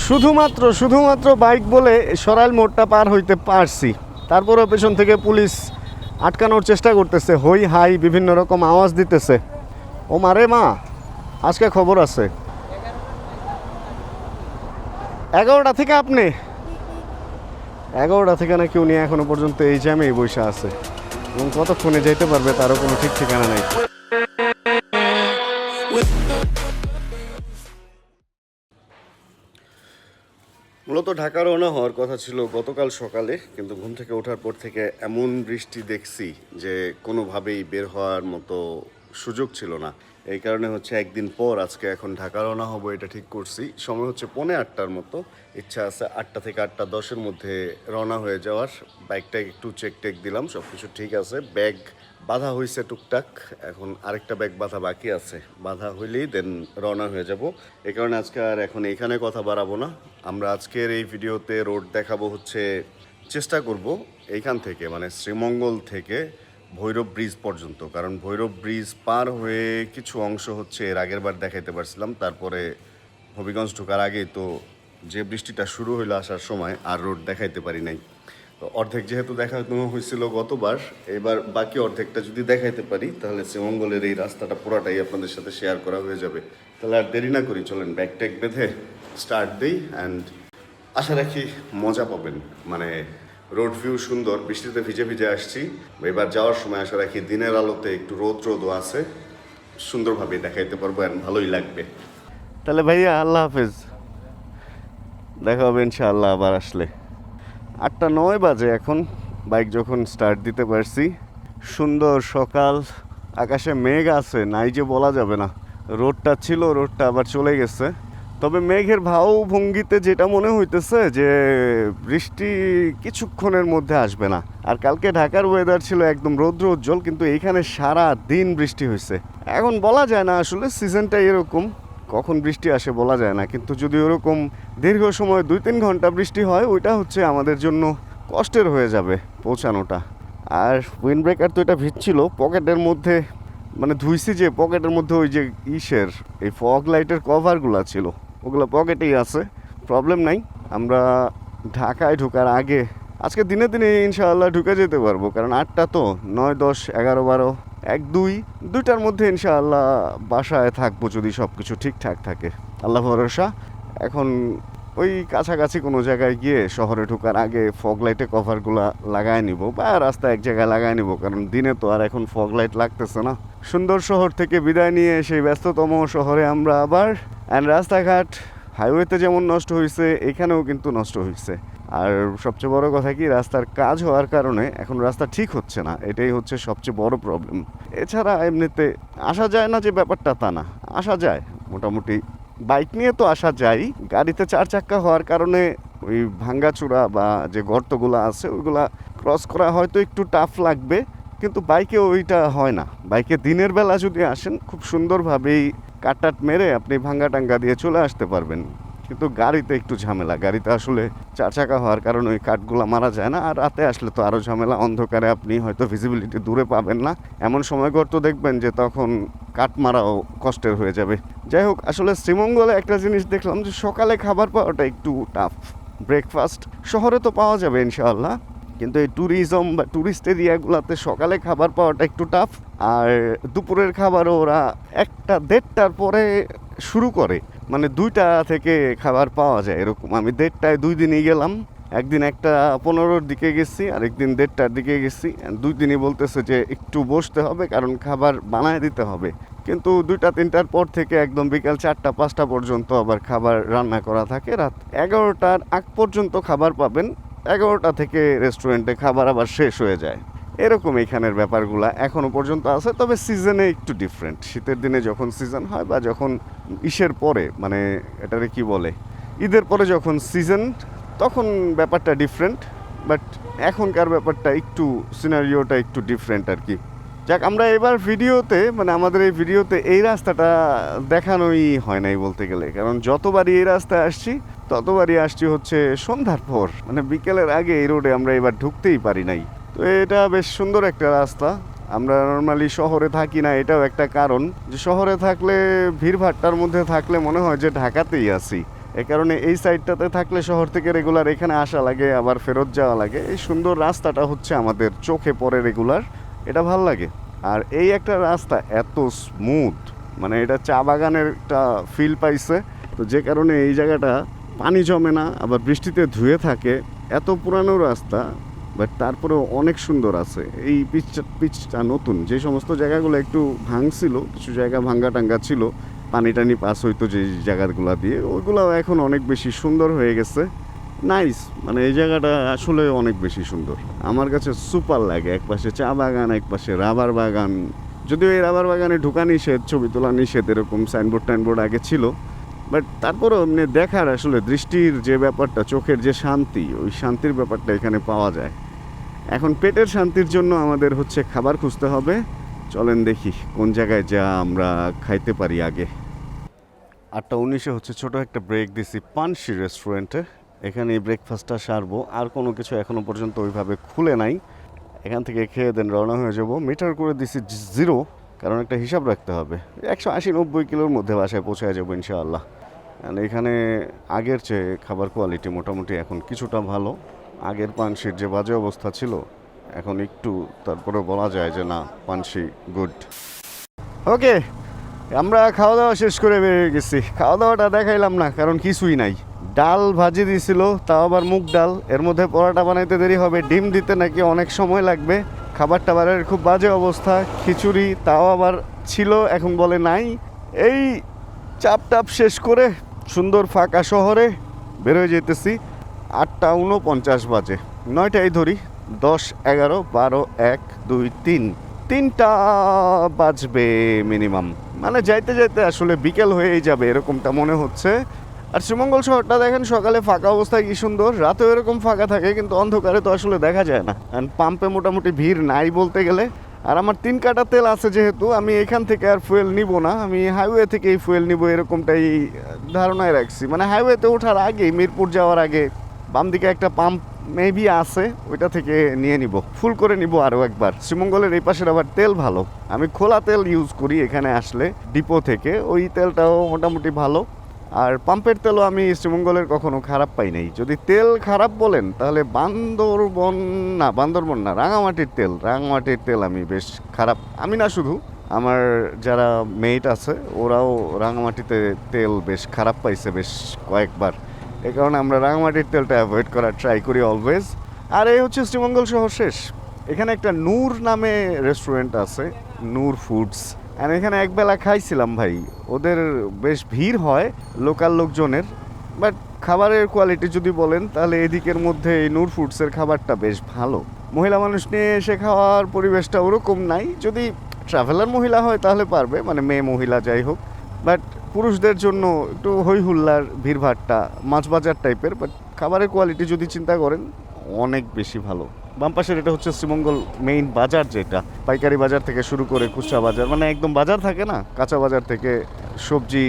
শুধুমাত্র বাইক বলে সরাইল মোড়টা পার হইতে পারছি, তারপরে পেছন থেকে পুলিশ আটকানোর চেষ্টা করতেছে, হই হাই বিভিন্ন রকম আওয়াজ দিতেছে। ও মারে মা, আজকে খবর আছে 11টা থেকে। আপনি 11টা থেকে নাকি উনি এখনো পর্যন্ত এই জ্যামেই বসে আছে, এবং কতক্ষণে যেতে পারবে তারও কোনো ঠিক ঠিকানা নেই। মূলত ঢাকা রওনা হওয়ার কথা ছিল গতকাল সকালে, কিন্তু ঘুম থেকে ওঠার পর থেকে এমন বৃষ্টি দেখছি যে কোনোভাবেই বের হওয়ার মতো সুযোগ ছিল না। এই কারণে হচ্ছে একদিন পর আজকে এখন ঢাকা রওনা হবো, এটা ঠিক করছি। সময় হচ্ছে 8:45-র মতো, ইচ্ছা আছে 8টা থেকে 8টা 10-এর মধ্যে রওনা হয়ে যাওয়ার। বাইকটা একটু চেক টেক দিলাম, সব কিছু ঠিক আছে। ব্যাগ বাঁধা হয়েছে টুকটাক, এখন আরেকটা ব্যাগ বাঁধা বাকি আছে। বাঁধা হইলেই দেন রওনা হয়ে যাব। এই কারণে আজকে আর এখন এইখানে কথা বাড়াবো না। আমরা আজকের এই ভিডিওতে রোড দেখাবো হচ্ছে, চেষ্টা করব এইখান থেকে মানে শ্রীমঙ্গল থেকে ভৈরব ব্রিজ পর্যন্ত, কারণ ভৈরব ব্রিজ পার হয়ে কিছু অংশ হচ্ছে এর আগের বার দেখাইতে পারছিলাম। তারপরে হবিগঞ্জ ঢোকার আগেই তো যে বৃষ্টিটা শুরু হইলো আসার সময়, আর রোড দেখাইতে পারি নাই। তো অর্ধেক যেহেতু দেখানো হয়েছিল গতবার, এবার বাকি অর্ধেকটা যদি দেখাইতে পারি তাহলে শ্রীমঙ্গলের এই রাস্তাটা পুরাটাই আপনাদের সাথে শেয়ার করা হয়ে যাবে। তাহলে আর দেরি না করি, চলেন ব্যাগ ট্যাগ বেঁধে স্টার্ট দিই। অ্যান্ড আশা রাখি মজা পাবেন। মানে রোড ভিউ সুন্দর, বৃষ্টিতে ভিজে ভিজে আসছি। এবার যাওয়ার সময় আশা রাখি দিনের আলোতে একটু রোদও আছে, সুন্দরভাবে দেখাইতে পারবো, অ্যান্ড ভালোই লাগবে। তাহলে ভাইয়া আল্লাহ হাফেজ, দেখা হবে ইনশাআল্লাহ আবার আসলে। 8টা 9 বাজে এখন, বাইক যখন স্টার্ট দিতে পারছি। সুন্দর সকাল, আকাশে মেঘ আছে, নাই যে বলা যাবে না। রোডটা ছিল, রোডটা আবার চলে গেছে। তবে মেঘের ভাও ভঙ্গিতে যেটা মনে হইতেছে যে বৃষ্টি কিছুক্ষণের মধ্যে আসবে না। আর কালকে ঢাকার ওয়েদার ছিল একদম রৌদ্র উজ্জ্বল, কিন্তু এইখানে সারা দিন বৃষ্টি হয়েছে। এখন বলা যায় না আসলে, সিজনটা এরকম, কখন বৃষ্টি আসে বলা যায় না। কিন্তু যদি ওরকম দীর্ঘ সময় 2-3 ঘন্টা বৃষ্টি হয়, ওইটা হচ্ছে আমাদের জন্য কষ্টের হয়ে যাবে পৌঁছানোটা। আর উইন্ড ব্রেকার তো এটা ভিজছিল পকেটের মধ্যে, মানে ধুইছি যে পকেটের মধ্যে ওই যে এই ফগ লাইটের কভারগুলো ছিল, ওগুলো পকেটেই আছে, প্রবলেম নাই। আমরা ঢাকায় ঢোকার আগে আজকে দিনে দিনে ইনশাআল্লাহ ঢুকে যেতে পারবো, কারণ 8টা তো 9, 10, 11, 12, 1, 2টার মধ্যে ইনশাআল্লাহ বাসায় থাকবো, যদি সব কিছু ঠিকঠাক থাকে। আল্লাহ ভরসা। এখন ওই কাছাকাছি কোনো জায়গায় গিয়ে শহরে ঢোকার আগে ফগ লাইটে কভারগুলো লাগায় নিব, বা রাস্তায় এক জায়গায় লাগায় নিব, কারণ দিনে তো আর এখন ফগ লাইট লাগতেছে না। সুন্দর শহর থেকে বিদায় নিয়ে সেই ব্যস্ততম শহরে আমরা আবার। অ্যান্ড রাস্তাঘাট হাইওয়েতে যেমন নষ্ট হয়েছে, এখানেও কিন্তু নষ্ট হয়েছে। আর সবচেয়ে বড় কথা কি, রাস্তার কাজ হওয়ার কারণে এখন রাস্তা ঠিক হচ্ছে না, এটাই হচ্ছে সবচেয়ে বড় প্রবলেম। এছাড়া এমনিতে আসা যায় না যে ব্যাপারটা তা না, আসা যায় মোটামুটি। বাইক নিয়ে তো আসা যায়, গাড়িতে 4 চাক্কা হওয়ার কারণে ওই ভাঙ্গাচূড়া বা যে গর্তগুলো আছে ওইগুলা ক্রস করা হয়তো একটু টাফ লাগবে, কিন্তু বাইকে ওইটা হয় না। বাইকে দিনের বেলা যদি আসেন, খুব সুন্দরভাবেই কাটটাট মেরে আপনি ভাঙ্গা টাঙ্গা দিয়ে চলে আসতে পারবেন। কিন্তু গাড়িতে একটু ঝামেলা, গাড়িতে আসলে 4 চাকা হওয়ার কারণে ওই কাঠগুলো মারা যায় না। আর রাতে আসলে তো আরও ঝামেলা, অন্ধকারে আপনি হয়তো ভিজিবিলিটি দূরে পাবেন না, এমন সময় গর্ত দেখবেন যে তখন কাঠ মারাও কষ্টের হয়ে যাবে। যাই হোক, আসলে শ্রীমঙ্গলে একটা জিনিস দেখলাম যে সকালে খাবার পাওয়াটা একটু টাফ। ব্রেকফাস্ট শহরে তো পাওয়া যাবে ইনশাআল্লাহ, কিন্তু এই ট্যুরিজম বা ট্যুরিস্ট এরিয়াগুলোতে সকালে খাবার পাওয়াটা একটু টাফ। আর দুপুরের খাবারও ওরা 1টা 1:30টার পরে শুরু করে, মানে 2টা থেকে খাবার পাওয়া যায় এরকম। আমি 1:30টায় 2 দিনই গেলাম, একদিন 1:15-র দিকে গেছি, আর একদিন 1:30টার দিকে গেছি। 2 দিনই বলতেছে যে একটু বসতে হবে, কারণ খাবার বানায় দিতে হবে। কিন্তু 2টা 3টার পর থেকে একদম বিকাল 4টা 5টা পর্যন্ত আবার খাবার রান্না করা থাকে। রাত 11টার আগ পর্যন্ত খাবার পাবেন, 11টা থেকে রেস্টুরেন্টে খাবার আবার শেষ হয়ে যায়। এরকম এইখানের ব্যাপারগুলো এখনও পর্যন্ত আছে। তবে সিজনে একটু ডিফারেন্ট, শীতের দিনে যখন সিজন হয় বা যখন ইসের পরে, মানে এটারে কি বলে, ঈদের পরে যখন সিজন, তখন ব্যাপারটা ডিফারেন্ট। বাট এখনকার ব্যাপারটা একটু, সিনারিওটা একটু ডিফারেন্ট আর কি। যাক, আমরা এবার ভিডিওতে, মানে আমাদের এই ভিডিওতে এই রাস্তাটা দেখানোই হয় নাই বলতে গেলে, কারণ যতবারই এই রাস্তায় আসছি ততবারই আসছি হচ্ছে সন্ধ্যার পর, মানে বিকেলের আগে এই রোডে আমরা এবার ঢুকতেই পারি নাই। তো এটা বেশ সুন্দর একটা রাস্তা। আমরা নর্মালি শহরে থাকি না, এটাও একটা কারণ যে শহরে থাকলে ভিড়ভাট্টার মধ্যে থাকলে মনে হয় যে ঢাকাতেই আছি। এই কারণে এই সাইডটাতে থাকলে শহর থেকে রেগুলার এখানে আসা লাগে, আবার ফেরত যাওয়া লাগে। এই সুন্দর রাস্তাটা হচ্ছে আমাদের চোখে পড়ে রেগুলার, এটা ভাল লাগে। আর এই একটা রাস্তা এত স্মুথ, মানে এটা চা বাগানের একটা ফিল পাইছে, তো যে কারণে এই জায়গাটা পানি জমে না, আবার বৃষ্টিতে ধুয়ে থাকে। এত পুরানো রাস্তা, বাট তারপরেও অনেক সুন্দর আছে। এই পিচটা নতুন, যে সমস্ত জায়গাগুলো একটু ভাঙছিল, কিছু জায়গা ভাঙ্গা টাঙ্গা ছিল, পানি টানি পাস হইতো যে জায়গাগুলো দিয়ে, ওইগুলো এখন অনেক বেশি সুন্দর হয়ে গেছে। নাইস, মানে এই জায়গাটা আসলে অনেক বেশি সুন্দর, আমার কাছে সুপার লাগে। এক পাশে চা বাগান, এক পাশে রাবার বাগান। যদিও এই রাবার বাগানে ঢোকা নিষেধ, ছবি তোলা নিষেধ, এরকম সাইনবোর্ড আগে ছিল, বাট তারপরেও এমনি দেখার আসলে দৃষ্টির যে ব্যাপারটা, চোখের যে শান্তি, ওই শান্তির ব্যাপারটা এখানে পাওয়া যায়। এখন পেটের শান্তির জন্য আমাদের হচ্ছে খাবার খুঁজতে হবে। চলেন দেখি কোন জায়গায় যা আমরা খাইতে পারি আগে। 8:19 হচ্ছে ছোট একটা ব্রেক দিছি পানসি রেস্টুরেন্টে, এখানে এই ব্রেকফাস্টটা সারবো। আর কোনো কিছু এখনো পর্যন্ত ওইভাবে খুলে নাই, এখান থেকে খেয়ে দেন রওনা হয়ে যাব। মিটার করে দিছি 0, কারণ একটা হিসাব রাখতে হবে। 180-90 কিলোর মধ্যে বাসায় পৌঁছায় যাবো ইনশাআল্লাহ। এখানে আগের চেয়ে খাবার কোয়ালিটি মোটামুটি এখন কিছুটা ভালো। আগের পানসির যে বাজে অবস্থা ছিল, এখন একটু তারপরে বলা যায় যে না, পানসি গুড। ওকে, আমরা খাওয়া দাওয়া শেষ করে বেরিয়ে গেছি। খাওয়া দাওয়াটা দেখাইলাম না, কারণ কিছুই নাই। ডাল ভাজি দিয়েছিল, তাও আবার মুগ ডাল, এর মধ্যে পরোটা বানাইতে দেরি হবে, ডিম দিতে নাকি অনেক সময় লাগবে। খাবার টাবারের খুব বাজে অবস্থা। খিচুড়ি তাও আবার ছিল, এখন বলে নাই। এই চাপ টাপ শেষ করে সুন্দর ফাঁকা শহরে বেরোয় যেতেছি। 8:49 বাজে, 9টাই ধরি, 10, 11, 12, 1, 2, 3, 3টা বাজবে মিনিমাম। মানে যাইতে যাইতে আসলে বিকেল হয়েই যাবে এরকমটা মনে হচ্ছে। আর শ্রীমঙ্গল শহরটা দেখেন সকালে ফাঁকা অবস্থায় কি সুন্দর, রাতেও এরকম ফাঁকা থাকে, কিন্তু অন্ধকারে তো আসলে দেখা যায় না। আর পাম্পে মোটামুটি ভিড় নাই বলতে গেলে। আর আমার 3 কাটা তেল আছে যেহেতু, আমি এখান থেকে আর ফুয়েল নিব না, আমি হাইওয়ে থেকেই ফুয়েল নিব, এরকমটাই ধারণায় রাখছি। মানে হাইওয়েতে ওঠার আগে, মিরপুর যাওয়ার আগে বাম দিকে একটা পাম্প মেবি আছে, ওইটা থেকে নিয়ে নিব, ফুল করে নিব আরও একবার। শ্রীমঙ্গলের এই পাশের আবার তেল ভালো, আমি খোলা তেল ইউজ করি এখানে আসলে ডিপো থেকে, ওই তেলটাও মোটামুটি ভালো। আর পাম্পের তেলও আমি শ্রীমঙ্গলের কখনো খারাপ পাই নাই। যদি তেল খারাপ বলেন তাহলে বান্দরবন না, রাঙামাটির তেল আমি বেশ খারাপ, আমি না শুধু, আমার যারা মেট আছে ওরাও রাঙামাটিতে তেল বেশ খারাপ পাইছে বেশ কয়েকবার। এই কারণে আমরা রাঙামাটির তেলটা অ্যাভয়েড করার ট্রাই করি অলওয়েজ। আর এই হচ্ছে শ্রীমঙ্গল শহর শেষ। এখানে একটা নূর নামে রেস্টুরেন্ট আছে, নূর ফুডস। আর এখানে একবেলা খাইছিলাম ভাই, ওদের বেশ ভিড় হয় লোকাল লোকজনের, বাট খাবারের কোয়ালিটি যদি বলেন তাহলে এদিকের মধ্যে এই নূর ফুডসের খাবারটা বেশ ভালো। মহিলা মানুষ নিয়ে এসে খাওয়ার পরিবেশটা ওরকম নাই, যদি ট্রাভেলার মহিলা হয় তাহলে পারবে, মানে মেয়ে মহিলা যাই হোক। বাট পুরুষদের জন্য একটু হই হুল্লার, ভিড়ভাট্টা, মাছ বাজার টাইপের। বাট খাবারের কোয়ালিটি যদি চিন্তা করেন অনেক বেশি ভালো। বাম পাশের এটা হচ্ছে শ্রীমঙ্গল মেইন বাজার, যেটা পাইকারি বাজার থেকে শুরু করে খুচরা বাজার, মানে একদম বাজার থাকে না, কাঁচা বাজার থেকে সবজি,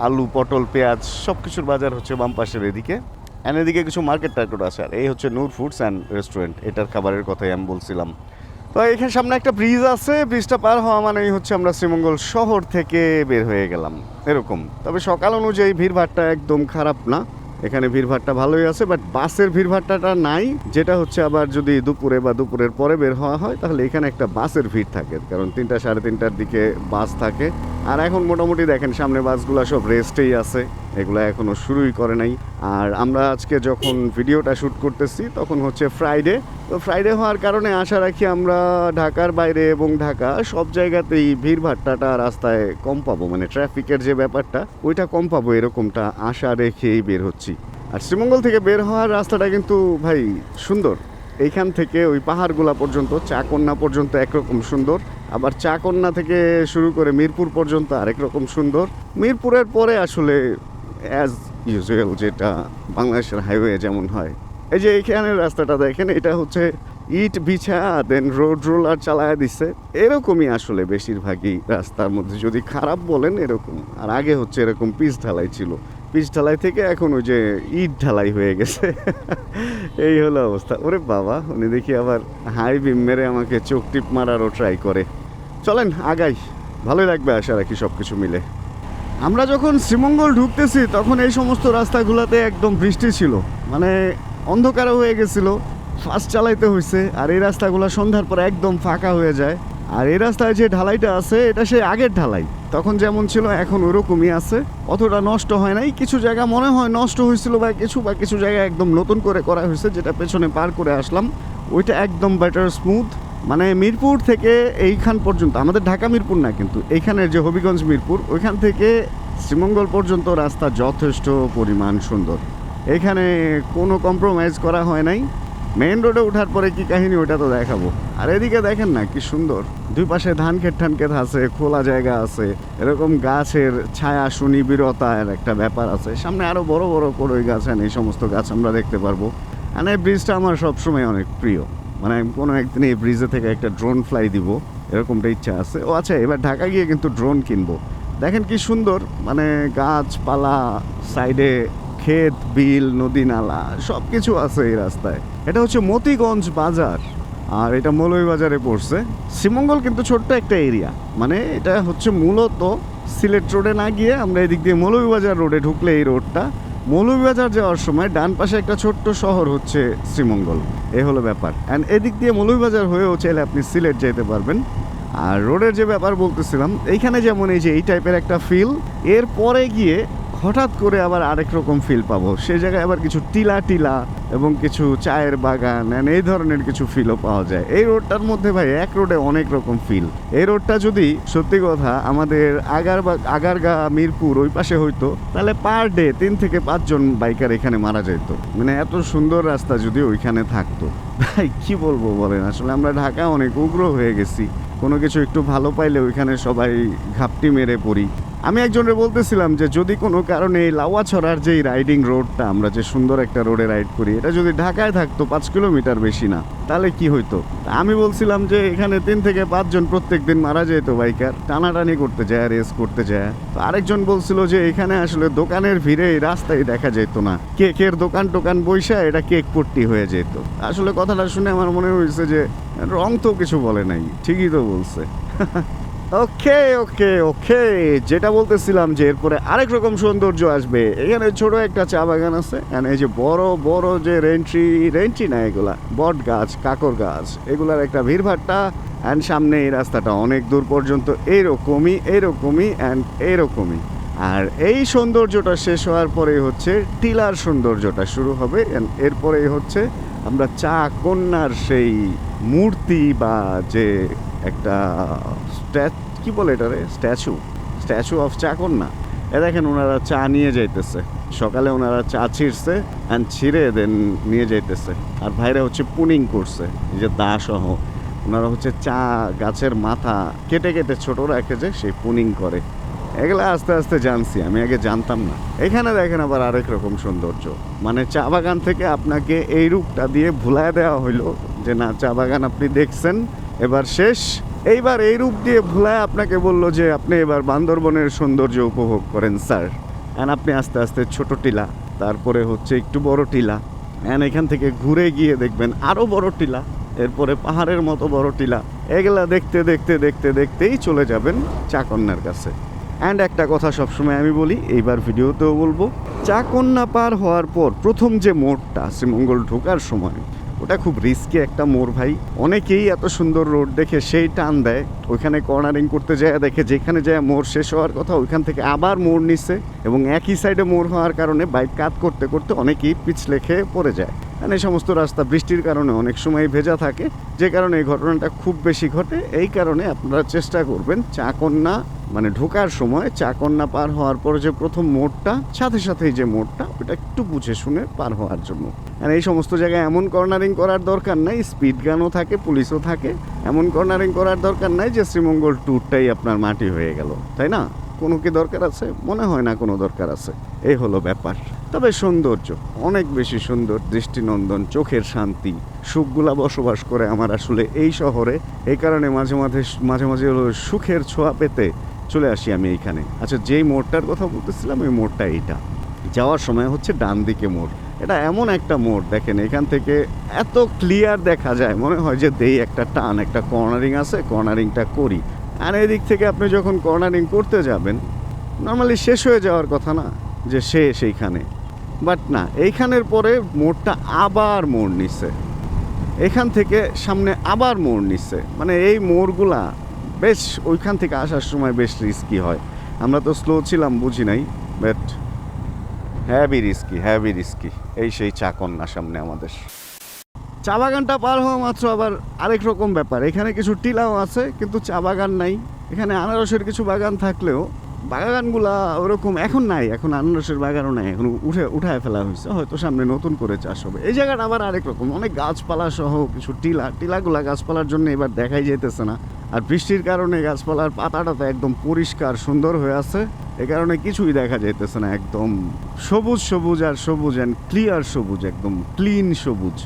আলু, পটল, পেঁয়াজ সব কিছুর বাজার হচ্ছে বাম পাশের এদিকে। অ্যান্ড এদিকে কিছু মার্কেট টার্কেট আছে। আর এই হচ্ছে নূর ফুডস অ্যান্ড রেস্টুরেন্ট, এটার খাবারের কথাই আমি বলছিলাম। তো এখানে সামনে একটা ব্রিজ আছে, ব্রিজটা পার হওয়া মানেই হচ্ছে আমরা শ্রীমঙ্গল শহর থেকে বের হয়ে গেলাম এরকম। তবে সকাল অনুযায়ী ভিড়ভাট্টা একদম খারাপ না, এখানে ভিড়ভাট্টা ভালোই আছে, বাট বাসের ভিড়ভাট্টাটা নাই, যেটা হচ্ছে আবার যদি দুপুরে বা দুপুরের পরে বের হওয়া হয় তাহলে এখানে একটা বাসের ভিড় থাকে, কারণ 3টা সাড়ে 3টার দিকে বাস থাকে। আর এখন মোটামুটি দেখেন সামনে বাসগুলো সব রেস্টেই আছে, এগুলো এখনও শুরুই করে নাই। আর আমরা আজকে যখন ভিডিওটা শ্যুট করতেছি তখন হচ্ছে ফ্রাইডে, তো ফ্রাইডে হওয়ার কারণে আশা রাখি আমরা ঢাকার বাইরে এবং ঢাকা সব জায়গাতেই ভিড়ভাট্টাটা রাস্তায় কম পাবো, মানে ট্রাফিকের যে ব্যাপারটা ওইটা কম পাবো, এরকমটা আশা রেখেই বের হচ্ছি। আর শ্রীমঙ্গল থেকে বের হওয়ার রাস্তাটা কিন্তু ভাই সুন্দর, এইখান থেকে ওই পাহাড়গুলা পর্যন্ত, চাকন্যা পর্যন্ত একরকম সুন্দর, আবার চাকন্যা থেকে শুরু করে মিরপুর পর্যন্ত আরেক রকম সুন্দর। মিরপুরের পরে আসলে অ্যাজ ইউজুয়াল যেটা বাংলাদেশের হাইওয়ে যেমন হয়, এই যে এইখানের রাস্তাটা দেখেন, এটা হচ্ছে ইট বিছা দেন রোড রোলার চালায় দিচ্ছে, এরকমই আসলে বেশিরভাগই রাস্তার মধ্যে, যদি খারাপ বলেন এরকম। আর আগে হচ্ছে এরকম পিচ ঢালাই ছিল, পিচ ঢালাই থেকে এখন ওই যে ইট ঢালাই হয়ে গেছে। এই হলো অবস্থা। ওরে বাবা, উনি দেখি আবার হাই বিম মেরে আমাকে চোখ টিপ মারারও ট্রাই করে। চলেন আগাই, ভালোই লাগবে আশা রাখি সব কিছু মিলে। আমরা যখন শ্রীমঙ্গল ঢুকতেছি তখন এই সমস্ত রাস্তাগুলোতে একদম বৃষ্টি ছিল, মানে অন্ধকারও হয়ে গেছিল, ফাস্ট চালাইতে হয়েছে। আর এই রাস্তাগুলো সন্ধ্যার পর একদম ফাঁকা হয়ে যায়। আর এই রাস্তায় যে ঢালাইটা আছে এটা সেই আগের ঢালাই, তখন যেমন ছিল এখন ওরকমই আছে, অতটা নষ্ট হয় নাই। কিছু জায়গা মনে হয় নষ্ট হয়েছিল বা কিছু জায়গা একদম নতুন করে করা হয়েছে, যেটা পেছনে পার করে আসলাম ওইটা একদম বেটার স্মুথ। মানে মিরপুর থেকে এইখান পর্যন্ত, আমাদের ঢাকা মিরপুর না কিন্তু এইখানের যে হবিগঞ্জ মিরপুর, ওইখান থেকে শ্রীমঙ্গল পর্যন্ত রাস্তা যথেষ্ট পরিমাণ সুন্দর। এখানে কোনো কম্প্রোমাইজ করা হয় নাই। মেইন রোডে ওঠার পরে কি কাহিনী ওটা তো দেখাবো। আর এদিকে দেখেন না কি সুন্দর, দুই পাশে ধান ক্ষেত আছে, খোলা জায়গা আছে, এরকম গাছের ছায়া সুনিবিড়তার একটা ব্যাপার আছে। সামনে আরো বড় বড় কড়ই গাছ, এই সমস্ত গাছ আমরা দেখতে পারবো। আর এই ব্রিজটা আমার সবসময় অনেক প্রিয়, মানে আমি কোনো একদিন এই ব্রিজে থেকে একটা ড্রোন ফ্লাই দিব এরকমটা ইচ্ছা আছে। ও আচ্ছা, এবার ঢাকা গিয়ে কিন্তু ড্রোন কিনবো। দেখেন কি সুন্দর, মানে গাছপালা, সাইডে ক্ষেত, বিল, নদী নালা সব কিছু আছে এই রাস্তায়। এটা হচ্ছে মতিগঞ্জ বাজার, আর এটা মৌলভীবাজারে পড়ছে। শ্রীমঙ্গল কিন্তু ছোট্ট একটা এরিয়া, মানে এটা হচ্ছে মূলত সিলেট রোডে না গিয়ে আমরা এদিক দিয়ে মৌলভীবাজার রোডে ঢুকলে এই রোডটা, মৌলভীবাজার যাওয়ার সময় ডান পাশে একটা ছোট্ট শহর হচ্ছে শ্রীমঙ্গল। এ হলো ব্যাপার। অ্যান্ড এদিক দিয়ে মৌলভীবাজার হয়েও চাইলে আপনি সিলেট যেতে পারবেন। আর রোডের যে ব্যাপার বলতেছিলাম, এইখানে যেমন এই যে এই টাইপের একটা ফিল, এর পরে গিয়ে হঠাৎ করে আবার আরেক রকম ফিল পাবো। সেই জায়গায় আবার কিছু টিলা এবং কিছু চায়ের বাগান এই ধরনের কিছু ফিলও পাওয়া যায়। এই রোডটার মধ্যে ভাই এক রোডে অনেক রকম ফিল। এই রোডটা যদি সত্যি কথা আমাদের আগারগা মিরপুর ওই পাশে হইতো, তাহলে পার ডে 3 থেকে 5 জন বাইকার এখানে মারা যেত। মানে এত সুন্দর রাস্তা যদি ওইখানে থাকতো, ভাই কি বলবো বলেন। আসলে আমরা ঢাকা অনেক উগ্র হয়ে গেছি, কোনো কিছু একটু ভালো পাইলে ওইখানে সবাই ঘাপটি মেরে পড়ি। আমি একজনের বলতেছিলাম যে যদি কোনো কারণে এই লাউয়াছড়ার যে রাইডিং রোডটা, আমরা যে সুন্দর একটা রোডে রাইড করি, এটা যদি ঢাকায় থাকতো 5 কিলোমিটার বেশি না, তাহলে কি হইতো। আমি বলছিলাম যে এখানে 3 থেকে 5 জন প্রত্যেক দিন মারা যেত বাইকার, টানাটানি করতে যায়, রেস করতে যায়। তো আরেকজন বলছিল যে এখানে আসলে দোকানের ভিড়ে এই রাস্তায় দেখা যেত না, কেকের টোকান বইসা এটা কেক পট্টি হয়ে যেত। আসলে কথাটা শুনে আমার মনে হয়েছে যে রং তো কিছু বলে নাই, ঠিকই তো বলছে। ওকে ওকে ওকে, যেটা বলতেছিলাম যে এরপরে আরেক রকম সৌন্দর্য আসবে। এখানে ছোট একটা চা বাগান আছে, এই যে বড় বড় যে রেন্ট্রি না, এগুলা বট গাছ, কাকর গাছ, এগুলার একটা ভিড়ভাট্টা। অ্যান্ড সামনে এই রাস্তাটা অনেক দূর পর্যন্ত এইরকমই। আর এই সৌন্দর্যটা শেষ হওয়ার পরে হচ্ছে টিলার সৌন্দর্যটা শুরু হবে। এরপরেই হচ্ছে আমরা চা কন্যার সেই মূর্তি বা যে একটা কি বলে এটা রে, স্ট্যাচু অফ চা কন্যা। দেখেন ওনারা চা নিয়ে যাইতেছে, সকালে ওনারা চা ছিঁড়ে দেন নিয়ে যাইতেছে। আর ভাইরা হচ্ছে পুনিং করছে, এই যে দা সহ ওনারা হচ্ছে চা গাছের মাথা কেটে ছোট রাখে যে সেই পুনিং করে। এগুলো আস্তে আস্তে জানছি, আমি আগে জানতাম না। এখানে দেখেন আবার আরেক রকম সৌন্দর্য, মানে চা বাগান থেকে আপনাকে এই রূপটা দিয়ে ভুলায় দেওয়া হইলো যে না, চা বাগান আপনি দেখছেন, এবার শেষ। এইবার এই রূপ দিয়ে ভুলায় আপনাকে বললো যে আপনি এবার বান্দরবনের সৌন্দর্য উপভোগ করেন স্যার। আপনি আস্তে আস্তে ছোট টিলা, তারপরে হচ্ছে একটু বড় টিলা, এখান থেকে ঘুরে গিয়ে দেখবেন আরও বড় টিলা, এরপরে পাহাড়ের মতো বড় টিলা। এগুলা দেখতেই চলে যাবেন চা কন্যার কাছে। একটা কথা সবসময় আমি বলি, এইবার ভিডিওতেও বলবো, চা কন্যা পার হওয়ার পর প্রথম যে মোড়টা শ্রীমঙ্গল ঢোকার সময়, ওটা খুব রিস্কি একটা মোড় ভাই। অনেকেই এত সুন্দর রোড দেখে সেই টান দেয়, ওইখানে কর্নারিং করতে যায়, দেখে যেখানে যায় মোড় শেষ হওয়ার কথা ওইখান থেকে আবার মোড় নিচ্ছে, এবং একই সাইডে মোড় হওয়ার কারণে বাইক কাট করতে করতে অনেকেই পিছলে খেয়ে পড়ে যায়। এই সমস্ত রাস্তা বৃষ্টির কারণে অনেক সময় ভেজা থাকে, যে কারণে এই ঘটনাটা খুব বেশি ঘটে। এই কারণে আপনারা চেষ্টা করবেন চা কন্যা মানে ঢোকার সময়, চা কন্যা পার হওয়ার পর যে প্রথম মোড়টা, সাথেই যে মোড়টা, ওটা একটু বুঝে শুনে পার হওয়ার জন্য। আর এই সমস্ত জায়গায় এমন কর্নারিং করার দরকার নাই, স্পিড গানও থাকে, পুলিশও থাকে, এমন কর্নারিং করার দরকার নাই যে শ্রীমঙ্গল ট্যুরটাই আপনার মাটি হয়ে গেল, তাই না? কোনো কি দরকার আছে? মনে হয় না কোনো দরকার আছে। এই হলো ব্যাপার। তবে সৌন্দর্য অনেক বেশি সুন্দর, দৃষ্টিনন্দন, চোখের শান্তি, সুখগুলা বসবাস করে আমার আসলে এই শহরে। এই কারণে মাঝে মাঝে হলো সুখের ছোঁয়া পেতে চলে আসি আমি এইখানে। আচ্ছা, যেই মোড়টার কথা বলতেছিলাম ওই মোড়টা এইটা, যাওয়ার সময় হচ্ছে ডান দিকে মোড়। এটা এমন একটা মোড়, দেখেন এখান থেকে এত ক্লিয়ার দেখা যায়, মনে হয় যে দেই একটা টান, একটা কর্নারিং আছে, কর্নারিংটা করি। আর এদিক থেকে আপনি যখন কর্নারিং করতে যাবেন, নর্মালি শেষ হয়ে যাওয়ার কথা না, যে সেইখানে, বাট না, এইখানের পরে মোড়টা আবার মোড় নিচ্ছে, এখান থেকে সামনে আবার মোড় নিচ্ছে। মানে এই মোড়গুলা বেশ ওইখান থেকে আসার সময় বেশ রিস্কি হয়। আমরা তো স্লো ছিলাম, বুঝি নাই, বাট হ্যাভি রিস্কি। এই সেই চা কন্যা সামনে আমাদের। চা বাগানটা পার হওয়া মাত্র আবার আরেক রকম ব্যাপার, এখানে কিছু টিলাও আছে কিন্তু চা বাগান নাই। এখানে আনারসের কিছু বাগান থাকলেও বাগানগুলা ওরকম এখন নাই, এখন আনারসের বাগানও নাই, এখন উঠায় ফেলা হয়েছে, হয়তো সামনে নতুন করে চাষ হবে। এই জায়গাটা আবার আরেক রকম, অনেক গাছপালা সহ কিছু টিলাগুলা গাছপালার জন্য এবার দেখাই যেতেছে না। আর বৃষ্টির কারণে গাছপালার পাতাটা তো একদম পরিষ্কার সুন্দর হয়ে আছে, এ কারণে কিছুই দেখা যাইতেছে না, একদম সবুজ আর সবুজ অ্যান্ড ক্লিয়ার সবুজ, একদম ক্লিন সবুজ।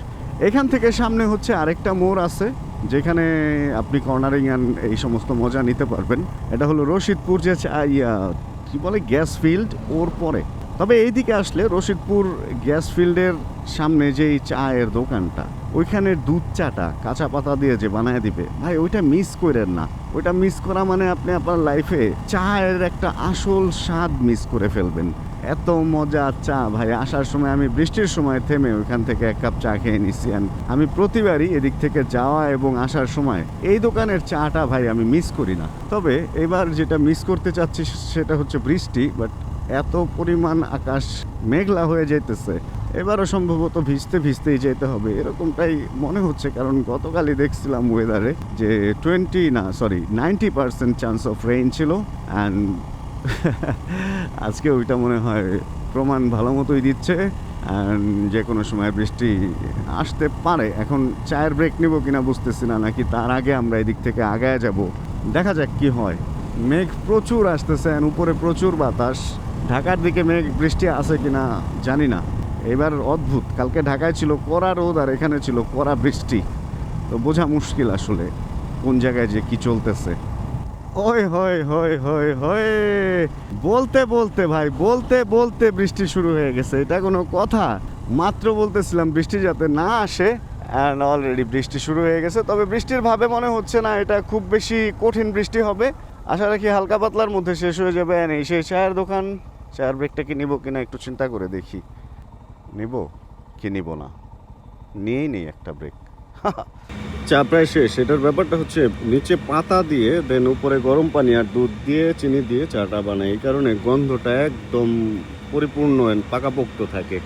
এখান থেকে সামনে হচ্ছে আরেকটা মোড় আছে, যেখানে আপনি কর্নারিং অ্যান্ড এই সমস্ত মজা নিতে পারবেন। এটা হলো রশিদপুর, যে কি বলে গ্যাস ফিল্ড, ওর পরে। তবে এইদিকে আসলে রশিদপুর গ্যাস ফিল্ডের সামনে যেই চায়ের দোকানটা, ওইখানের দুধ চাটা কাঁচা পাতা দিয়ে যে বানায় দিবে ভাই, ওইটা মিস করেন না। ওইটা মিস করা মানে আপনি আপনার লাইফে চায়ের একটা আসল স্বাদ মিস করে ফেলবেন। এত মজা চা ভাই, আসার সময় আমি বৃষ্টির সময় থেমে ওইখান থেকে এক কাপ চা খেয়ে নিচ্ছি। আমি প্রতিবারই এদিক থেকে যাওয়া এবং আসার সময় এই দোকানের চাটা ভাই আমি মিস করি না। তবে এবার যেটা মিস করতে চাচ্ছি সেটা হচ্ছে বৃষ্টি, বাট এত পরিমাণ আকাশ মেঘলা হয়ে যেতেছে, এবারও সম্ভবত ভিজতেই যেতে হবে এরকমটাই মনে হচ্ছে। কারণ গতকালই দেখছিলাম ওয়েদারে যে 90% চান্স অফ রেইন ছিল, অ্যান্ড আজকে ওইটা মনে হয় প্রমাণ ভালো মতোই দিচ্ছে, অ্যান্ড যে কোনো সময় বৃষ্টি আসতে পারে। এখন চায়ের ব্রেক নিব কিনা বুঝতেছি না, নাকি তার আগে আমরা এদিক থেকে আগায় যাব, দেখা যাক কি হয়। মেঘ প্রচুর আসতেছে, উপরে প্রচুর বাতাস। ঢাকার দিকে মেঘ বৃষ্টি আছে কিনা জানি না, এবার অদ্ভুত। কালকে ঢাকায় ছিল কড়া রোদ আর এখানে ছিল কড়া বৃষ্টি, তো বোঝা মুশকিল আসলে কোন জায়গায় যে কি চলতেছে। হয় বলতে বৃষ্টি শুরু হয়ে গেছে, এটা কোনো কথা? মাত্র বলতেছিলাম বৃষ্টি যাতে না আসে, অ্যান্ড অলরেডি বৃষ্টি শুরু হয়ে গেছে। তবে বৃষ্টির ভাবে মনে হচ্ছে না এটা খুব বেশি কঠিন বৃষ্টি হবে, আশা রাখি হালকা পাতলার মধ্যে শেষ হয়ে যাবে। এই সেই চায়ের দোকান, চায়ের ব্রেকটা কি নিব কিনা একটু চিন্তা করে দেখি, নিব কি নিব না, নিয়েই নেই একটা ব্রেক। চা প্রায় শেষ। এটার ব্যাপারটা হচ্ছে নিচে পাতা দিয়ে দেন উপরে গরম পানি আর দুধ দিয়ে চিনি দিয়ে চাটা বানায়, এই কারণে গন্ধটা একদম পরিপূর্ণ পাকাপোক্ত থাকে।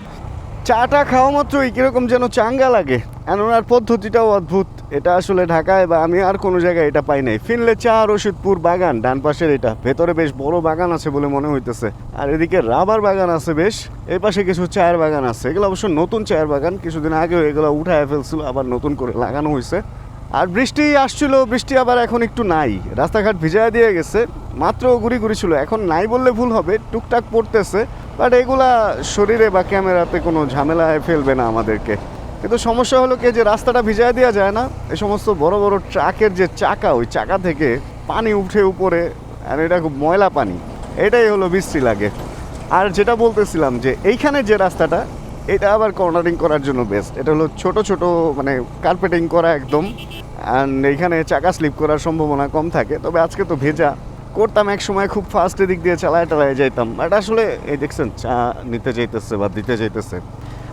চাটা খাওয়া মাত্রই কিরকম যেন চাঙ্গা লাগে, আর ওনার পদ্ধতিটাও অদ্ভুত। এটা আসলে ঢাকায় বা আমি আর কোনো জায়গায় এটা পাই নাই। ফিনলে চা রশিদপুর বাগান ডান পাশের, এটা ভেতরে বেশ বড় বাগান আছে বলে মনে হইতেছে, আর এদিকে রাবার বাগান আছে বেশ, এই পাশে কিছু চায়ের বাগান আছে। এগুলো অবশ্য নতুন চায়ের বাগান, কিছুদিন আগে এগুলো উঠায় ফেলছিল, আবার নতুন করে লাগানো হয়েছে। আর বৃষ্টি আসছিল, বৃষ্টি আবার এখন একটু নাই, রাস্তাঘাট ভিজায় দিয়ে গেছে, মাত্র গুড়ি ছিল, এখন নাই বললে ভুল হবে, টুকটাক পড়তেছে, বাট এগুলা শরীরে বা ক্যামেরাতে কোনো ঝামেলায় ফেলবে না আমাদেরকে। কিন্তু সমস্যা হলো কি, যে রাস্তাটা ভিজায় দেওয়া যায় না, এই সমস্ত বড় বড় ট্রাকের যে চাকা, ওই চাকা থেকে পানি উঠে উপরে, আর এটা খুব ময়লা পানি, এটাই হলো বিশ্রী লাগে। আর যেটা বলতেছিলাম যে এইখানে যে রাস্তাটা, এটা আবার কর্নারিং করার জন্য বেস্ট। এটা হলো ছোট মানে কার্পেটিং করা একদম, অ্যান্ড এইখানে চাকা স্লিপ করার সম্ভাবনা কম থাকে। তবে আজকে তো ভেজা, করতাম এক সময় খুব ফাস্ট এদিক দিয়ে চালায় যাইতাম, বাট আসলে এই দেখছেন চা নিতে যাইতেছে বা দিতে যাইতেছে,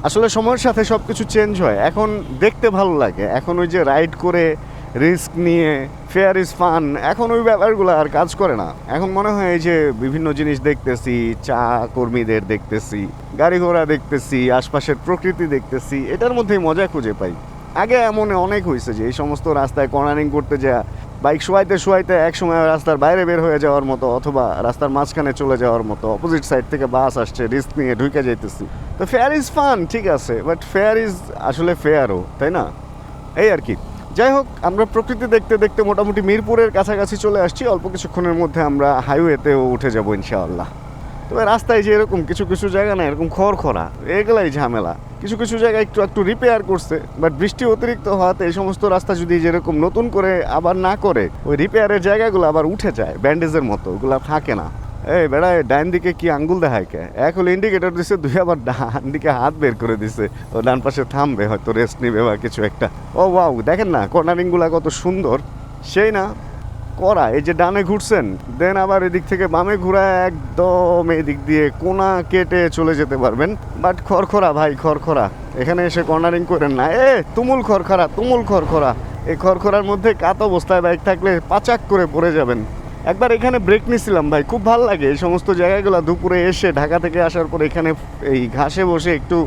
আসলে সময়ের সাথে সব কিছু চেঞ্জ হয়। এখন দেখতে ভালো লাগে, এখন ওই যে রাইড করে রিস্ক নিয়ে ফেয়ার ইজ ফান, এখন ওই ব্যাপারগুলো আর কাজ করে না। এখন মনে হয় এই যে বিভিন্ন জিনিস দেখতেছি, চা কর্মীদের দেখতেছি, গাড়ি ঘোড়া দেখতেছি, আশপাশের প্রকৃতি দেখতেছি, এটার মধ্যেই মজা খুঁজে পাই। আগে এমন অনেক হয়েছে যে এই সমস্ত রাস্তায় কর্নারিং করতে যা বাইক শোয়াইতে এক সময় রাস্তার বাইরে বের হয়ে যাওয়ার মতো, অথবা রাস্তার মাঝখানে চলে যাওয়ার মতো, অপোজিট সাইড থেকে বাস আসছে, রিস্ক নিয়ে ঢুকে যাইতেছি। তো ফেয়ার ইজ ফান, ঠিক আছে, বাট ফেয়ার ইজ আসলে ফেয়ারও, তাই না? এই আর কি। যাই হোক, আমরা প্রকৃতি দেখতে দেখতে মোটামুটি মিরপুরের কাছাকাছি চলে আসছি। অল্প কিছুক্ষণের মধ্যে আমরা হাইওয়েতেও উঠে যাবো ইনশাআল্লাহ। তবে রাস্তায় যে এরকম কিছু জায়গা না এরকম খড়খড়া, এগুলাই ঝামেলা। কিছু জায়গায় একটু রিপেয়ার করছে, বাট বৃষ্টি অতিরিক্ত হওয়াতে এই সমস্ত রাস্তা যদি যেরকম নতুন করে আবার না করে, ওই রিপেয়ারের জায়গাগুলো আবার উঠে যায় ব্যান্ডেজের মতো, ওগুলো থাকে না। এই বেড়ায় ডান দিকে কি আঙ্গুল দেখায় কে? এক হলো ইন্ডিকেটর দিছে, দুই আবার ডান দিকে হাত বের করে দিছে, ও ডান পাশে থামবে, হয়তো রেস্ট নিবে বা কিছু একটা। ও ওয়াও, দেখেন না কর্নারিংগুলো কত সুন্দর, সেই না? করা। এই যে ডানে ঘুরছেন, দেন আবার এদিক থেকে বামে ঘুরা একদম এদিক দিয়ে কোনা কেটে চলে যেতে পারবেন। বাট খড়খড়া ভাই, খড়খড়া। এখানে এসে কর্নারিং করেন না, তুমুল খড়খড়া, তুমুল খড়খড়া। এই খড়খড়ার মধ্যে কাত অবস্থায় বাইক থাকলে পাচাক করে পড়ে যাবেন। একবার এখানে ব্রেক নিয়েছিলাম ভাই, খুব ভালো লাগে এই সমস্ত জায়গাগুলো। দুপুরে এসে ঢাকা থেকে আসার পর এখানে এই ঘাসে বসে একটু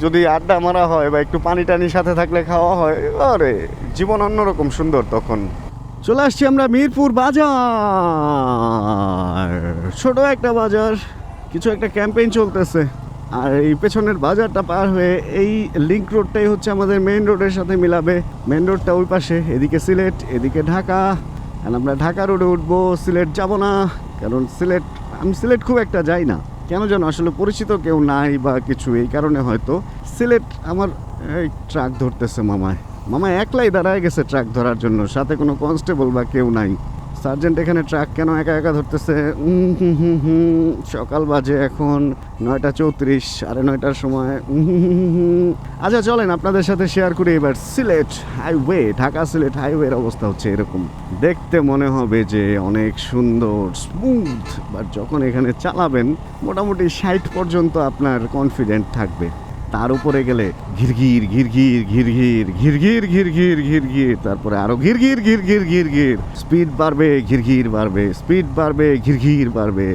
যদি আড্ডা মারা হয় বা একটু পানি টানি সাথে থাকলে খাওয়া হয়, আরে জীবন অন্যরকম সুন্দর। তখন চলে আসছি আমরা মিরপুর বাজার, ছোট একটা বাজার, কিছু একটা ক্যাম্পেইন চলতেছে। আর এই পেছনের বাজারটা পার হয়ে এই লিংক রোডটাই হচ্ছে আমাদের মেইন রোডের সাথে মিলাবে। মেইন রোডটা ওই পাশে, এদিকে সিলেট, এদিকে ঢাকা। আর আমরা ঢাকা রোডে উঠবো, সিলেট যাব না, কারণ আমি সিলেট খুব একটা যাই না, কেন যেন আসলে পরিচিত কেউ নাই বা কিছু, এই কারণে হয়তো সিলেট আমার। এই ট্রাক ধরতেছে মামা একলাই দাঁড়ায় গেছে ট্রাক ধরার জন্য, সাথে কোনো কনস্টেবল বা কেউ নাই। সার্জেন্ট এখানে ট্রাক কেন একা একা ধরতেছে? সকাল বাজে এখন 9:34, 9:30 সময়। আচ্ছা চলেন আপনাদের সাথে শেয়ার করি এবার সিলেট হাইওয়ে, ঢাকা সিলেট হাইওয়ের অবস্থা হচ্ছে এরকম। দেখতে মনে হবে যে অনেক সুন্দর স্মুথ, বাট যখন এখানে চালাবেন মোটামুটি 60 পর্যন্ত আপনার কনফিডেন্ট থাকবে। তার উপরে গেলে ঘিরঘির ঘিরঘির ঘিরঘির ঘিরঘির ঘিরঘির ঘিরঘির, তারপরে আরো ঘিরঘির ঘিরঘির ঘিরঘির, স্পিড বাড়বে, ঘিরঘির বাড়বে, স্পিড বাড়বে, ঘিরঘির বাড়বে।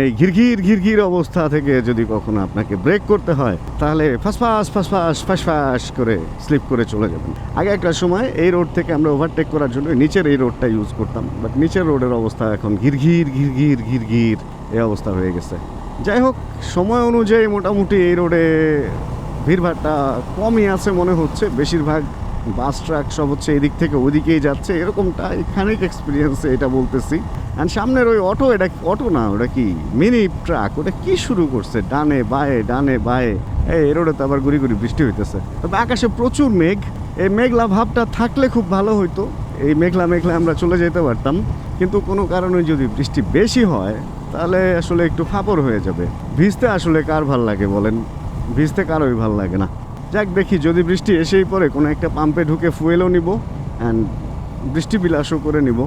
এই ঘিরঘির ঘিরঘির অবস্থা থেকে যদি কখনো আপনাকে ব্রেক করতে হয়, তাহলে ফাঁসফাস ফাঁসফাস ফাঁসফাস করে স্লিপ করে চলে যাবেন। আগে একটা সময় এই রোড থেকে আমরা ওভারটেক করার জন্য নিচের এই রোডটা ইউজ করতাম, বাট নিচের রোডের অবস্থা এখন ঘিরঘির ঘিরঘির ঘিরঘির এই অবস্থা হয়ে গেছে। যাই হোক, সময় অনুযায়ী মোটামুটি এই রোডে ভিড়ভাড়টা কমই আছে মনে হচ্ছে। বেশিরভাগ বাস ট্রাক সব হচ্ছে এদিক থেকে ওদিকেই যাচ্ছে, এরকমটা খানিক এক্সপিরিয়েন্সে এটা বলতেছি। অ্যান্ড সামনের ওই অটো, এটা অটো না, ওটা কি মিনি ট্রাক, ওটা কি শুরু করছে ডানে বায়ে ডানে বায়ে। এই রোডে তো আবার গুড়ি গুড়ি বৃষ্টি হইতেছে, তবে আকাশে প্রচুর মেঘ। এই মেঘলা ভাবটা থাকলে খুব ভালো হইতো, এই মেঘলা মেঘলা আমরা চলে যেতে পারতাম। কিন্তু কোনো কারণে যদি বৃষ্টি বেশি হয় তাহলে আসলে একটু ফাপড় হয়ে যাবে। ভিজতে আসলে কার ভাল লাগে বলেন? ভিজতে কারোই ভাল লাগে না। যাক দেখি, যদি বৃষ্টি এসেই পড়ে কোনো একটা পাম্পে ঢুকে ফুয়েলও নিব অ্যান্ড বৃষ্টি বিলাসও করে নিব।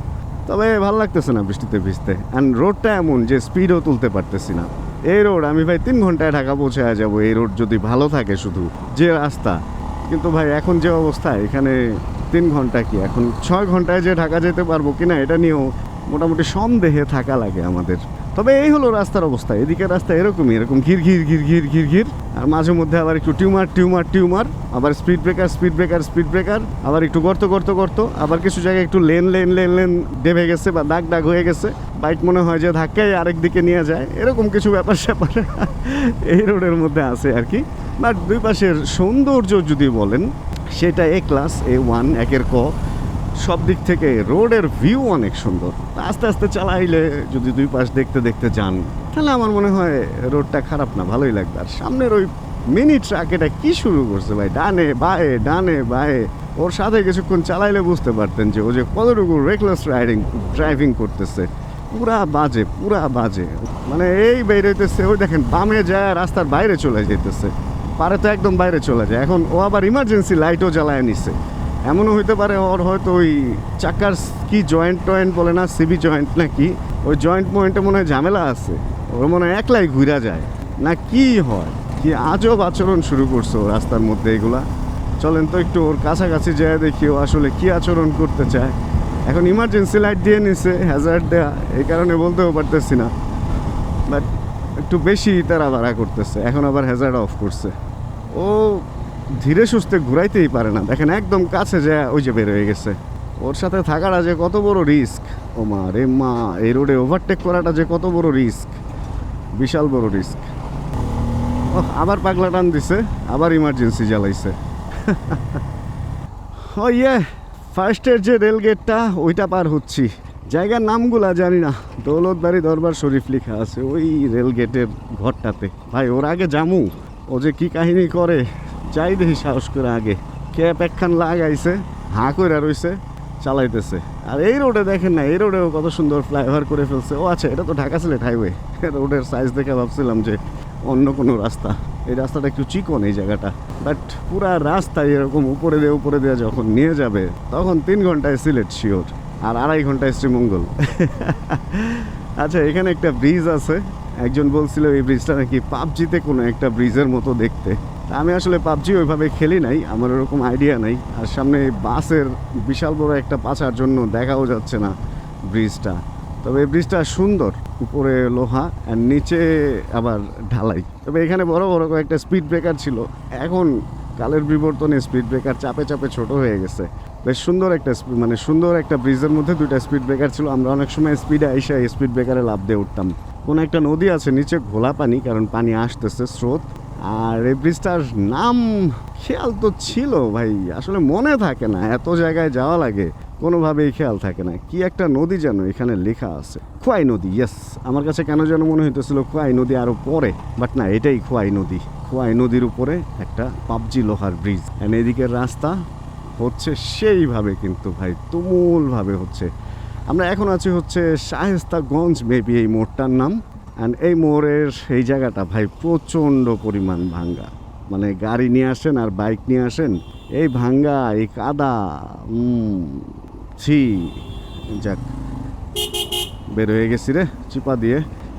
তবে ভাল লাগতেছে না বৃষ্টিতে ভিজতে। অ্যান্ড রোডটা এমন যে স্পিডও তুলতে পারতেছি না। এই রোড আমি ভাই 3 ঘন্টায় ঢাকা পৌঁছে যাবো, এই রোড যদি ভালো থাকে শুধু যে রাস্তা। কিন্তু ভাই এখন যে অবস্থা, এখানে 3 ঘন্টা কি, এখন 6 ঘন্টায় যে ঢাকা যেতে পারবো কিনা এটা নিয়েও মোটামুটি সন্দেহে থাকা লাগে আমাদের। তবে এই হলো রাস্তার অবস্থা। এদিকে রাস্তা এরকমই, এরকম ঘির ঘির ঘির ঘির ঘির ঘির, আর মাঝে মধ্যে আবার একটু টিউমার টিউমার টিউমার, আবার speed breaker speed breaker speed breaker, আবার একটু গর্ত গর্ত গর্ত, আবার কিছু জায়গায় একটু লেন লেন লেন লেন ডেবে গেছে বা দাগ দাগ হয়ে গেছে, বাইক মনে হয় যে ধাক্কায় আরেক দিকে নিয়ে যায়, এরকম কিছু ব্যাপার স্যাপার এই রোডের মধ্যে আছে আর কি। বাট দুই পাশের সৌন্দর্য যদি বলেন, সেটা A+, A1, একের ক। সব দিক থেকে রোডের ভিউ অনেক সুন্দর। আস্তে আস্তে চালাইলে যদি দুই পাশ দেখতে দেখতে যান, তাহলে আমার মনে হয় রোডটা খারাপ না, ভালোই লাগবে। আর সামনের ওই মিনি ট্রাক এটা কি শুরু করছে ভাই, ডানে বায়ে ডানে বায়ে। ওর সাথে কিছুক্ষণ চালাইলে বুঝতে পারতেন যে ও যে কতটুকু রেকলেস ড্রাইভিং করতেছে। পুরা বাজে, পুরা বাজে। মানে এই বেরোইতেছে, ওই দেখেন বামে যায় রাস্তার বাইরে চলে যেতেছে, পারে তো একদম বাইরে চলে যায়। এখন ও আবার ইমার্জেন্সি লাইটও জ্বালায় নিছে। এমনও হইতে পারে ওর হয়তো ওই চাকার কি জয়েন্ট টয়েন্ট বলে না, সিবি জয়েন্ট নাকি, ওই জয়েন্ট পয়েন্টে মনে হয় ঝামেলা আছে, ওর মনে হয় একলাই ঘুরা যায় না কি হয়। কি আজব আচরণ শুরু করছো রাস্তার মধ্যে এগুলা। চলেন তো একটু ওর কাছাকাছি যায় দেখি ও আসলে কি আচরণ করতে চায়। এখন ইমার্জেন্সি লাইট দিয়ে নিছে, হ্যাজার্ড দেয়া, এই কারণে বলতেও পারতেছি না, বাট একটু বেশি তারা ভাড়া করতেছে। এখন আবার হ্যাজার্ড অফ করছে। ও ধীরে সুস্থে ঘুরাইতেই পারে না, দেখেন একদম কাছে যায় ওই যে বের হয়ে গেছে। ওর সাথে থাকাটা যে কত বড় রিস্ক, ও মা রে মা, এই রোডে ওভারটেক করাটা যে কত বড় রিস্ক, বিশাল বড় রিস্ক। ও আবার পাগলা টান দিছে, আবার ইমার্জেন্সি জ্বালাইছে। ও ইয়ে, ফার্স্টের যে রেলগেটটা ওইটা পার হচ্ছি। জায়গার নামগুলা জানি না, দৌলতবাড়ি দরবার শরীফ লেখা আছে ওই রেলগেটের ঘরটাতে। ভাই ওর আগে জামু, ও যে কি কাহিনী করে, যাই দেখি সাহস করে আগে। ক্যাপ একখান লাগাইছে, হাঁ করে রইছে, চালাইতেছে। আর এই রোডে দেখেন না, এই রোডেও কত সুন্দর ফ্লাইওভার করে ফেলছে। ও আচ্ছা, এটা তো ঢাকা সিলেট হাইওয়ে। রোডের সাইজ দেখে ভাবছিলাম যে অন্য কোনো রাস্তা। এই রাস্তাটা একটু চিকন এই জায়গাটা, বাট পুরা রাস্তা এরকম উপরে দিয়ে যখন নিয়ে যাবে তখন 3 ঘন্টায় সিলেট শিওর। আর 2.5 ঘন্টায় শ্রীমঙ্গল। আচ্ছা, এখানে একটা ব্রিজ আছে, একজন বলছিল এই ব্রিজটা নাকি পাবজিতে কোনো একটা ব্রিজের মতো দেখতে। আমি আসলে পাবজি ওইভাবে খেলি নাই, আমার ওরকম আইডিয়া নাই। আর সামনে বাসের বিশাল বড় একটা পাচার জন্য দেখাও যাচ্ছে না ব্রিজটা। তবে এই ব্রিজটা সুন্দর, উপরে লোহা আর নিচে আবার ঢালাই। তবে এখানে বড় বড় কয়েকটা স্পিড ব্রেকার ছিল, এখন কালের বিবর্তনে স্পিড ব্রেকার চাপে চাপে ছোট হয়ে গেছে। বেশ সুন্দর একটা মানে সুন্দর একটা ব্রিজের মধ্যে 2টা স্পিড ব্রেকার ছিল। আমরা অনেক সময় স্পিডে আইসা স্পিড ব্রেকারে লাফ দিয়ে উঠতাম। কোনো একটা নদী আছে নিচে, ঘোলা পানি, কারণ পানি আসতেছে স্রোত। আর এই ব্রিজটার নাম খেয়াল তো ছিল ভাই, আসলে মনে থাকে না, এত জায়গায় যাওয়া লাগে কোনোভাবেই খেয়াল থাকে না। কি একটা নদী যেন এখানে লেখা আছে, খোয়াই নদী। ইয়েস, আমার কাছে কেন যেন মনে হইতেছিল খোয়াই নদী আরও পরে, বাট না, এটাই খোয়াই নদী। খোয়াই নদীর উপরে একটা পাবজি লোহার ব্রিজ। এন্ড এদিকের রাস্তা হচ্ছে সেইভাবে, কিন্তু ভাই তুমুলভাবে হচ্ছে। আমরা এখন আছি হচ্ছে শায়েস্তাগঞ্জ, মেবি এই মোড়টার নাম। অ্যান্ড এই মোড়ের এই জায়গাটা ভাই প্রচণ্ড পরিমাণ ভাঙ্গা, মানে গাড়ি নিয়ে আসেন আর বাইক নিয়ে আসেন, এই ভাঙ্গা, এই কাদা, ছি, যাক বের হয়ে গেছি রে চিপা দিয়ে।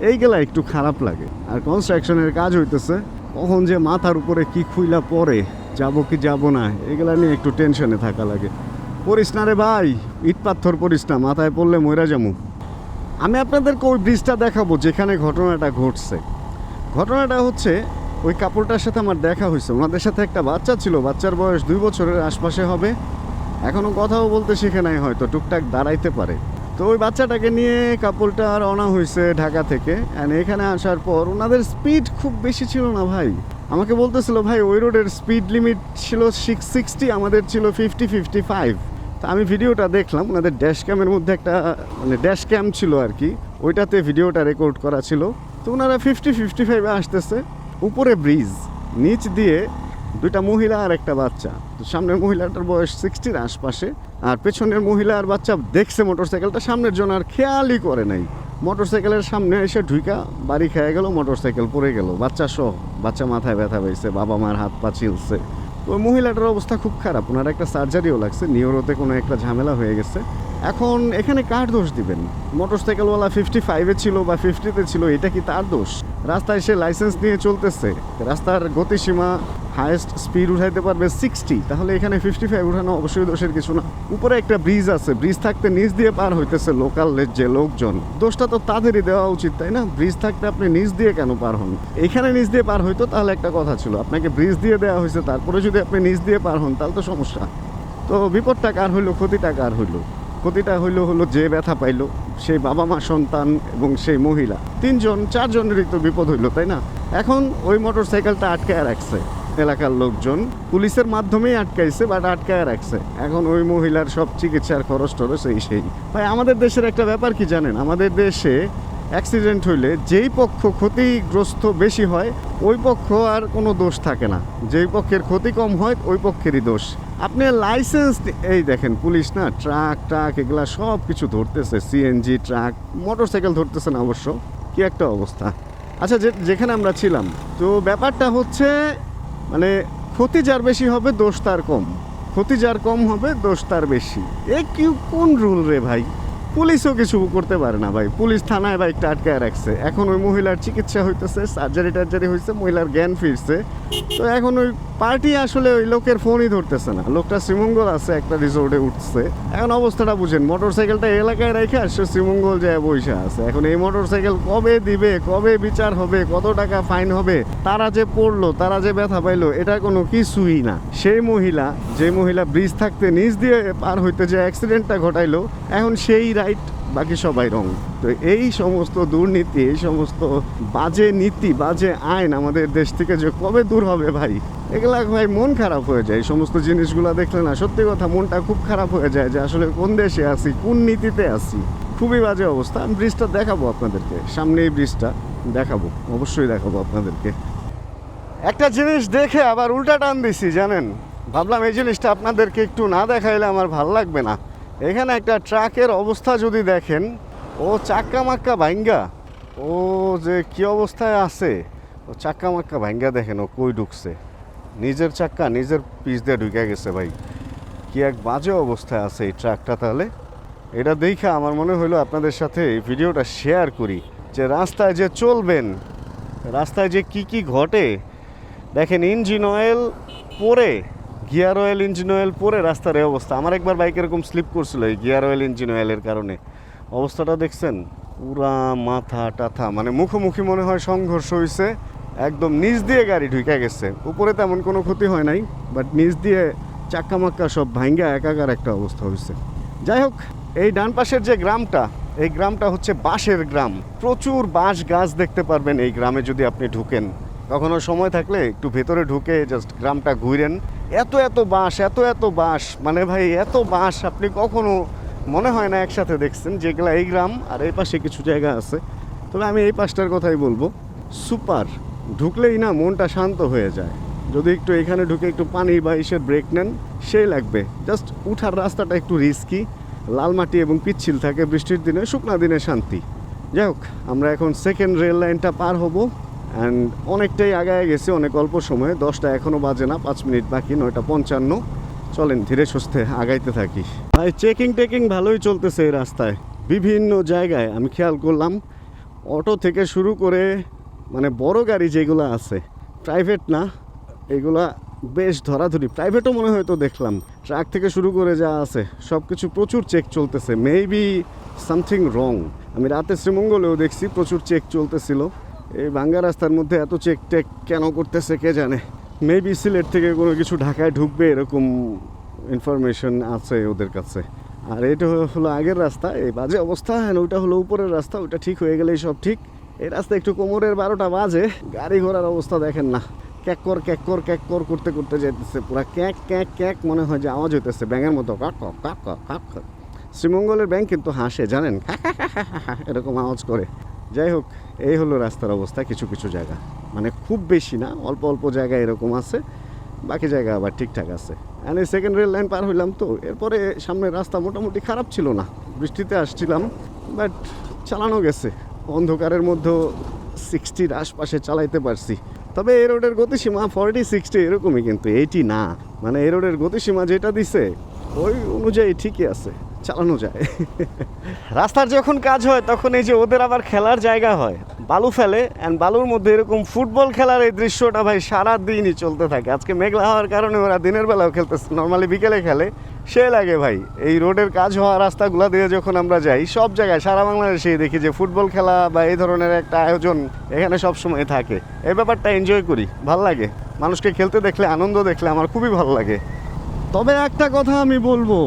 এইগুলা একটু খারাপ লাগে। আর কনস্ট্রাকশনের কাজ হইতেছে, কখন যে মাথার উপরে কি খুইলা পড়ে, যাবো কি যাবো না, এগুলা নিয়ে একটু টেনশনে থাকা লাগে। পড়িস না রে ভাই, ইট পাথর পড়িস না, মাথায় পড়লে মইরা যামু। আমি আপনাদেরকে ওই ব্রিজটা দেখাবো যেখানে ঘটনাটা ঘটছে। ঘটনাটা হচ্ছে ওই কাপড়টার সাথে আমার দেখা হয়েছে, ওনাদের সাথে একটা বাচ্চা ছিল, বাচ্চার বয়স 2 বছরের আশপাশে হবে, এখনও কথাও বলতে শিখে নাই, হয়তো টুকটাক দাঁড়াইতে পারে। তো ওই বাচ্চাটাকে নিয়ে কাপড়টা রওনা হয়েছে ঢাকা থেকে। অ্যান্ড এখানে আসার পর ওনাদের স্পিড খুব বেশি ছিল না ভাই, আমাকে বলতেছিল ভাই ওই রোডের স্পিড লিমিট ছিল 60, আমাদের ছিল 50-55। তা আমি ভিডিওটা দেখলাম, ওনাদের ড্যাশ ক্যামের মধ্যে একটা মানে ড্যাশ ক্যাম ছিল আর কি, ওইটাতে ভিডিওটা রেকর্ড করা ছিল। তো ওনারা 50-55-এ আসতেছে, উপরে ব্রিজ, নিচ দিয়ে 2টা মহিলা আর একটা বাচ্চা। তো সামনের মহিলাটার বয়স 60-র আশপাশে, আর পেছনের মহিলা আর বাচ্চা দেখছে মোটরসাইকেলটা, সামনের জন আর খেয়ালই করে নাই। মোটরসাইকেলের সামনে এসে ঢুইকা বাড়ি খেয়ে গেল, মোটরসাইকেল পড়ে গেল, বাচ্চা সহ। বাচ্চা মাথায় ব্যথা পেয়েছে, বাবা মার হাত পা চিলছে। ওই মহিলাটার অবস্থা খুব খারাপ, ওনার একটা সার্জারিও লাগছে, নিউরোতে কোনো একটা ঝামেলা হয়ে গেছে। এখন এখানে কার দোষ দিবেন? মোটরসাইকেলওয়ালা 55-এ ছিল বা 50-তে ছিল, এটা কি তার দোষ? রাস্তায় সে লাইসেন্স নিয়ে চলতেছে, রাস্তার গতিসীমা হাইয়েস্ট স্পিড উঠাইতে পারবে 60, তাহলে এখানে 55 উঠানো অবশ্যই দোষের কিছু না। উপরে একটা ব্রিজ আছে, ব্রিজ থাকতে নিচ দিয়ে পার হইতেছে লোকাল যে লোকজন, দোষটা তো তাদেরই দেওয়া উচিত, তাই না? ব্রিজ থাকতে আপনি নিচ দিয়ে কেন পার হন? এখানে নিচ দিয়ে পার হইতো তাহলে একটা কথা ছিল, আপনাকে ব্রিজ দিয়ে দেওয়া হয়েছে, তারপরে যদি আপনি নিচ দিয়ে পার হন তাহলে তো সমস্যা। তো বিপদটা কার হইলো, ক্ষতিটা কার হইলো? ক্ষতিটা হলো যে ব্যথা পাইলো, সেই বাবা মা সন্তান এবং সেই মহিলা, 3-4জনেরই তো বিপদ হইলো, তাই না? এখন ওই মোটরসাইকেলটা আটকায় রাখছে এলাকার লোকজন, পুলিশের মাধ্যমেই আটকাইছে, বাট আটকায় রাখছে। এখন ওই মহিলার সব চিকিৎসার খরচ টরচ সেই ভাই। আমাদের দেশের একটা ব্যাপার কি জানেন, আমাদের দেশে অ্যাক্সিডেন্ট হইলে যেই পক্ষ ক্ষতিগ্রস্ত বেশি হয় ওই পক্ষ আর কোনো দোষ থাকে না, যেই পক্ষের ক্ষতি কম হয় ওই পক্ষেরই দোষ। আপনি লাইসেন্স, এই দেখেন পুলিশ না ট্রাক এগুলা সব কিছু ধরতেছে, সিএনজি ট্রাক, মোটরসাইকেল ধরতেছে না অবশ্য, কি একটা অবস্থা। আচ্ছা, যেখানে আমরা ছিলাম, তো ব্যাপারটা হচ্ছে মানে ক্ষতি যার বেশি হবে দোষ তার কম, ক্ষতি যার কম হবে দোষ তার বেশি। এ কি কোন রুল রে ভাই? পুলিশও কিছু করতে পারে না ভাই, পুলিশ থানায় বাইকটা আটকায় রাখছে। এখন ওই মহিলার চিকিৎসা হইতেছে, সার্জারি হয়েছে, মহিলার জ্ঞান ফিরছে। তো এখন ওই পার্টি আসলে ওই লোকের ফোনই ধরতেছে না, লোকটা শ্রীমঙ্গল আছে একটা রিসোর্টে উঠছে। এখন অবস্থাটা বুঝেন, মোটরসাইকেলটা এলাকায় রেখে সে শ্রীমঙ্গল যায় বসে আছে। এখন এই মোটরসাইকেল কবে দিবে, কবে বিচার হবে, কত টাকা ফাইন হবে, তারা যে পড়লো, তারা যে ব্যথা পাইলো, এটা কোনো কিছুই না। সেই মহিলা, যে মহিলা ব্রিজ থাকতে নিচ দিয়ে পার হইতে যে অ্যাক্সিডেন্টটা ঘটাইলো, এখন সেই রাইট, বাকি সবাই রং। তো এই সমস্ত দুর্নীতি, এই সমস্ত বাজে নীতি, বাজে আইন আমাদের দেশ থেকে যে কবে দূর হবে ভাই, এগুলা ভাই মন খারাপ হয়ে যায়। এই সমস্ত জিনিসগুলো দেখলে না, সত্যি কথা মনটা খুব খারাপ হয়ে যায় যে আসলে কোন দেশে আছি, কোন নীতিতে আছি। খুবই বাজে অবস্থা। আমি ব্রিজটা দেখাবো আপনাদেরকে, সামনে এই ব্রিজটা দেখাবো, অবশ্যই দেখাবো আপনাদেরকে। একটা জিনিস দেখে আবার উল্টা টান দিছি জানেন, ভাবলাম এই জিনিসটা আপনাদেরকে একটু না দেখাইলে আমার ভাল লাগবে না। এখানে একটা ট্রাকের অবস্থা যদি দেখেন, ও চাক্কা মাক্কা ভাঙ্গা, ও যে কি অবস্থায় আছে, ও চাক্কা মাক্কা ভাঙ্গা দেখেন ও কই ঢুকছে, নিজের চাক্কা নিজের পিছ দিয়ে ঢুকে গেছে ভাই। কি এক বাজে অবস্থায় আছে এই ট্রাকটা। তাহলে এটা দেখে আমার মনে হলো আপনাদের সাথে এই ভিডিওটা শেয়ার করি, যে রাস্তায় যে চলবেন, রাস্তায় যে কি কি ঘটে। দেখেন ইঞ্জিন অয়েল পরে, গিয়ার অয়েল ইঞ্জিন অয়েল পরে রাস্তার এই অবস্থা। আমার একবার বাইক এরকম স্লিপ করছিল এই গিয়ার অয়েল ইঞ্জিন অয়েলের কারণে। অবস্থাটা দেখছেন, পুরা মাথা টাথা, মানে মুখোমুখি মনে হয় সংঘর্ষ হয়েছে। একদম নিচ দিয়ে গাড়ি ঢুকে গেছে, উপরে তেমন কোনো ক্ষতি হয় নাই, বাট নিচ দিয়ে চাক্কা মাক্কা সব ভাঙ্গা একাকার একটা অবস্থা হয়েছে। যাই হোক, এই ডান পাশের যে গ্রামটা, এই গ্রামটা হচ্ছে বাঁশের গ্রাম। প্রচুর বাঁশ গাছ দেখতে পারবেন এই গ্রামে যদি আপনি ঢুকেন। কখনো সময় থাকলে একটু ভেতরে ঢুকে জাস্ট গ্রামটা ঘুরেন। এত এত বাঁশ, এত এত বাঁশ, মানে ভাই এত বাঁশ আপনি কখনো মনে হয় না একসাথে দেখছেন। যেগুলা এই গ্রাম, আর এই পাশে কিছু জায়গা আছে, তবে আমি এই পাশটার কথাই বলবো। সুপার, ঢুকলেই না মনটা শান্ত হয়ে যায়। যদি একটু এখানে ঢুকে একটু পানি বা ইসের ব্রেক নেন, সেই লাগবে। জাস্ট উঠার রাস্তাটা একটু রিস্কি, লাল মাটি এবং পিচ্ছিল থাকে বৃষ্টির দিনে, শুকনা দিনে শান্তি। যাই হোক, আমরা এখন সেকেন্ড রেল লাইনটা পার হব। অ্যান্ড অনেকটাই আগায় গেছি, অনেক অল্প সময়ে, 10টা এখনও বাজে না, 5 মিনিট বাকি, 9:55। চলেন ধীরে সুস্থে আগাইতে থাকি। ভাই চেকিং ভালোই চলতেছে এই রাস্তায়। বিভিন্ন জায়গায় আমি খেয়াল করলাম, অটো থেকে শুরু করে মানে বড় গাড়ি যেগুলো আছে, প্রাইভেট না এগুলা, বেশ ধরাধরি। প্রাইভেটও মনে হয় তো দেখলাম, ট্রাক থেকে শুরু করে যা আছে সব কিছু প্রচুর চেক চলতেছে। Maybe something wrong. আমি রাতে শ্রীমঙ্গলেও দেখছি প্রচুর চেক চলতেছিল। এই ভাঙ্গা রাস্তার মধ্যে এত চেক টেক কেন করতেছে কে জানে। মেবি সিলেট থেকে কোনো কিছু ঢাকায় ঢুকবে এরকম ইনফরমেশন আছে ওদের কাছে। আর এটা হলো আগের রাস্তা, এই বাজে অবস্থা। হ্যাঁ, ওইটা হলো উপরের রাস্তা, ওইটা ঠিক হয়ে গেলেই সব ঠিক। এই রাস্তা একটু কোমরের 12টা বাজে, গাড়ি ঘোড়ার অবস্থা দেখেন না, ক্যাক কর করতে করতে যেতেছে, পুরা ক্যাক ক্যাক ক্যাক, মনে হয় যে আওয়াজ হইতেছে ব্যাঙের মতো, কাক কাক কাক। শ্রীমঙ্গলের ব্যাঙ কিন্তু হাসে জানেন, এরকম আওয়াজ করে। যাই হোক, এই হলো রাস্তার অবস্থা। কিছু কিছু জায়গা, মানে খুব বেশি না, অল্প অল্প জায়গায় এরকম আছে, বাকি জায়গা আবার ঠিকঠাক আছে। আর এই সেকেন্ড রেল লাইন পার হইলাম তো, এরপরে সামনের রাস্তা মোটামুটি খারাপ ছিল না। বৃষ্টিতে আসছিলাম, বাট চালানো গেছে। অন্ধকারের মধ্যে 60-র আশপাশে চালাইতে পারছি। তবে এই রোডের গতিসীমা 40-60 এরকমই, কিন্তু 80 না। মানে এই রোডের গতিসীমা যেটা দিছে ওই অনুযায়ী ঠিকই আছে, চালানো যায়। রাস্তার যখন কাজ হয় তখন এই যে ওদের আবার খেলার জায়গা হয়, বালু ফেলে, অ্যান্ড বালুর মধ্যে এরকম ফুটবল খেলার এই দৃশ্যটা ভাই সারা দিনই চলতে থাকে। আজকে মেঘলা হওয়ার কারণে ওরা দিনের বেলাও খেলতেছে, নর্মালি বিকেলে খেলে। সে লাগে ভাই, এই রোডের কাজ হওয়া রাস্তাগুলো দিয়ে যখন আমরা যাই, সব জায়গায় সারা বাংলাদেশেই দেখি যে ফুটবল খেলা বা এই ধরনের একটা আয়োজন এখানে সব সময় থাকে। এই ব্যাপারটা এনজয় করি, ভাল লাগে। মানুষকে খেলতে দেখলে, আনন্দ দেখলে আমার খুবই ভালো লাগে। তবে একটা কথা আমি বলবো,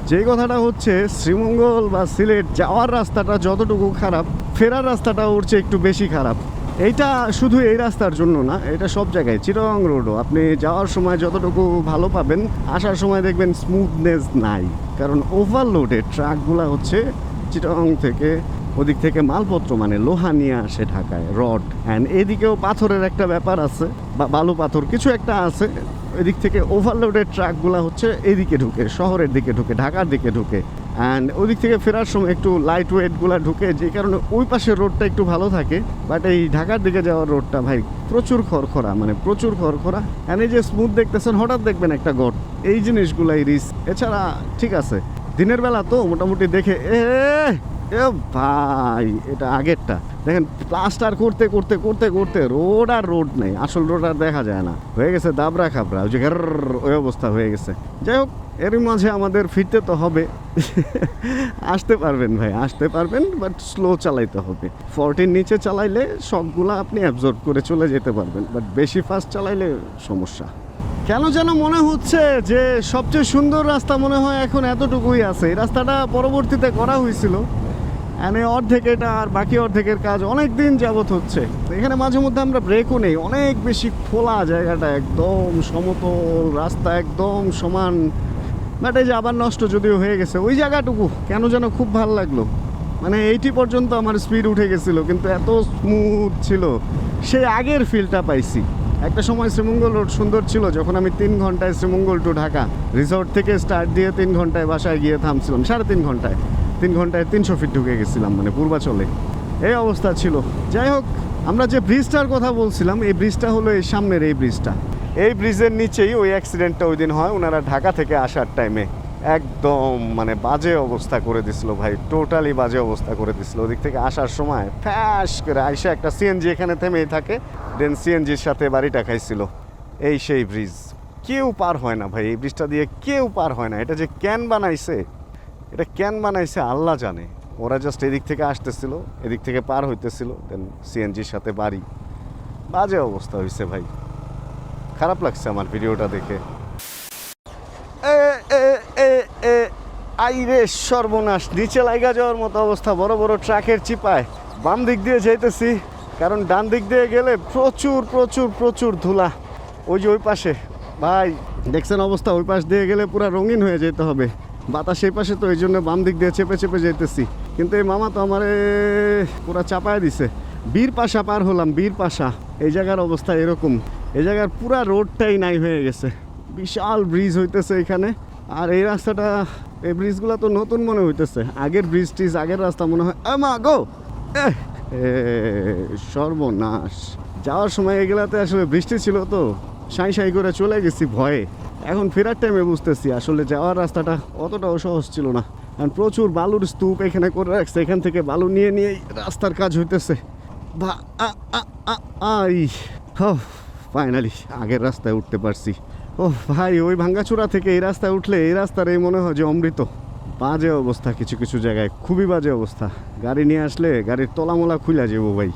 যেই কথাটা হচ্ছে, শ্রীমঙ্গল বা সিলেট যাওয়ার রাস্তাটা যতটুকু খারাপ, ফেরার রাস্তাটা ওর চেয়ে একটু বেশি খারাপ। এইটা শুধু এই রাস্তার জন্য না, এটা সব জায়গায়। চিটাগং রোডও আপনি যাওয়ার সময় যতটুকু ভালো পাবেন, আসার সময় দেখবেন স্মুথনেস নাই। কারণ ওভারলোডেড ট্রাকগুলা হচ্ছে চিটাগং থেকে, ওদিক থেকে মালপত্র মানে লোহা নিয়ে আসে ঢাকায়, রড। অ্যান্ড এদিকেও পাথরের একটা ব্যাপার আছে, বা বালু পাথর কিছু একটা আছে। এদিক থেকে ওভারলোডেড ট্রাকগুলো হচ্ছে এদিকে ঢুকে, শহরের দিকে ঢুকে, ঢাকার দিকে ঢুকে। অ্যান্ড ওদিক থেকে ফেরার সময় একটু লাইট ওয়েটগুলো ঢুকে, যে কারণে ওই পাশের রোডটা একটু ভালো থাকে। বাট এই ঢাকার দিকে যাওয়ার রোডটা ভাই প্রচুর খড়খড়া, মানে প্রচুর খড়খড়া। অ্যান্ড এই যে স্মুথ দেখতেছেন, হঠাৎ দেখবেন একটা গট, এই জিনিসগুলাই রিস্ক। এছাড়া ঠিক আছে, দিনের বেলা তো মোটামুটি দেখে এ ভাই, এটা আগেরটা দেখেন, প্লাস্টার করতে করতে করতে করতে রোড আর রোড নেই, আসল রোড আর দেখা যায় না, হয়ে গেছে দাবরা খাবরা, ওই যে ওই অবস্থা হয়ে গেছে। যাই হোক, এর মাঝে আমাদের ফিরতে তো হবে। আসতে পারবেন ভাই, আসতে পারবেন, বাট স্লো চালাইতে হবে। 40-র নিচে চালাইলে সবগুলা আপনি অ্যাবজর্ব করে চলে যেতে পারবেন, বাট বেশি ফাস্ট চালাইলে সমস্যা। কেন যেন মনে হচ্ছে যে সবচেয়ে সুন্দর রাস্তা মনে হয় এখন এতটুকুই আছে। এই রাস্তাটা পরবর্তীতে করা হয়েছিল, এনে অর্ধেক এটা, আর বাকি অর্ধেকের কাজ অনেক দিন যাবত হচ্ছে। এখানে মাঝে মধ্যে আমরা ব্রেকও নেই, অনেক বেশি খোলা জায়গাটা, একদম সমতল রাস্তা, একদম সমান। বাট এই যে আবার নষ্ট যদিও হয়ে গেছে, ওই জায়গাটুকু কেন যেন খুব ভালো লাগলো। মানে 80 পর্যন্ত আমার স্পিড উঠে গেছিলো, কিন্তু এত স্মুথ ছিল, সেই আগের ফিলটা পাইছি। একটা সময় শ্রীমঙ্গল রোড সুন্দর ছিল, যখন আমি 3 ঘন্টায় শ্রীমঙ্গল টু ঢাকা রিসোর্ট থেকে স্টার্ট দিয়ে 3 ঘন্টায় বাসায় গিয়ে থামছিলাম, 3.5 ঘন্টায়, 3 ঘন্টায় 300 ফিট ঢুকে গেছিলাম, মানে পূর্বাচলে। এই অবস্থা ছিল। যাই হোক, আমরা যে ব্রিজটার কথা বলছিলাম, এই ব্রিজটা হলো এই সামনের এই ব্রিজটা। এই ব্রিজের নিচেই ওই অ্যাক্সিডেন্টটা ওই দিন হয় ওনারা ঢাকা থেকে আসার টাইমে। একদম মানে বাজে অবস্থা করে দিছিল ভাই, টোটালি বাজে অবস্থা করে দিছিল। ওদিক থেকে আসার সময় ফ্যাশ করে আইসা একটা সিএনজি এখানে থেমেই থাকে, দেন সিএনজির সাথে বাড়িটা খাইছিল। এই সেই ব্রিজ, কেউ পার হয় না ভাই এই ব্রিজটা দিয়ে, কেউ পার হয় না। এটা যে কেন বানাইছে, এটা কেন বানাইছে আল্লাহ জানে। ওরা জাস্ট এদিক থেকে আসতেছিল, এদিক থেকে পার হইতেছিল, দেন সিএনজির সাথে বাড়ি। বাজে অবস্থা হয়েছে ভাই, খারাপ লাগছে আমার ভিডিওটা দেখে। এ এ এ এ আইরে সর্বনাশ, নিচে লাইগা যাওয়ার মতো অবস্থা। বড় বড় ট্রাকের চিপায় বাম দিক দিয়ে যাইতেছি, কারণ ডান দিক দিয়ে গেলে প্রচুর প্রচুর প্রচুর ধুলা। ওই যে ওই পাশে ভাই দেখছেন অবস্থা, ওই পাশ দিয়ে গেলে পুরো রঙিন হয়ে যেতে হবে। বাতাস এই পাশে, তো এই জন্য বাম দিক দিয়ে চেপে চেপে যেতেছি। কিন্তু এই মামা তো আমারে পুরা চাপায় দিছে। বীর পাশা পার হলাম, বীর পাশা। এই জায়গার অবস্থা এরকম, এই জায়গার পুরা রোডটাই নাই হয়ে গেছে। বিশাল ব্রিজ হইতেছে এখানে। আর এই রাস্তাটা, এই ব্রিজগুলো তো নতুন মনে হইতেছে। আগের ব্রিজ টিজ, আগের রাস্তা মনে হয় আমা গো সর্বনাশ। যাওয়ার সময় এগুলাতে আসলে বৃষ্টি ছিল তো সাই সাই করে চলে গেছি ভয়ে। এখন ফেরার টাইমে বুঝতেছি আসলে যাওয়ার রাস্তাটা অতটাও সহজ ছিল না, কারণ প্রচুর বালুর স্তূপ এখানে করে রাখছে। এখান থেকে বালু নিয়ে নিয়েই রাস্তার কাজ হইতেছে। ফাইনালি আগের রাস্তায় উঠতে পারছি। ও ভাই, ওই ভাঙ্গাচূড়া থেকে এই রাস্তায় উঠলে এই রাস্তার এই মনে হয় যে অমৃত। বাজে অবস্থা কিছু কিছু জায়গায়, খুবই বাজে অবস্থা। গাড়ি নিয়ে আসলে গাড়ির তলামোলা খুলে যাবো ভাই।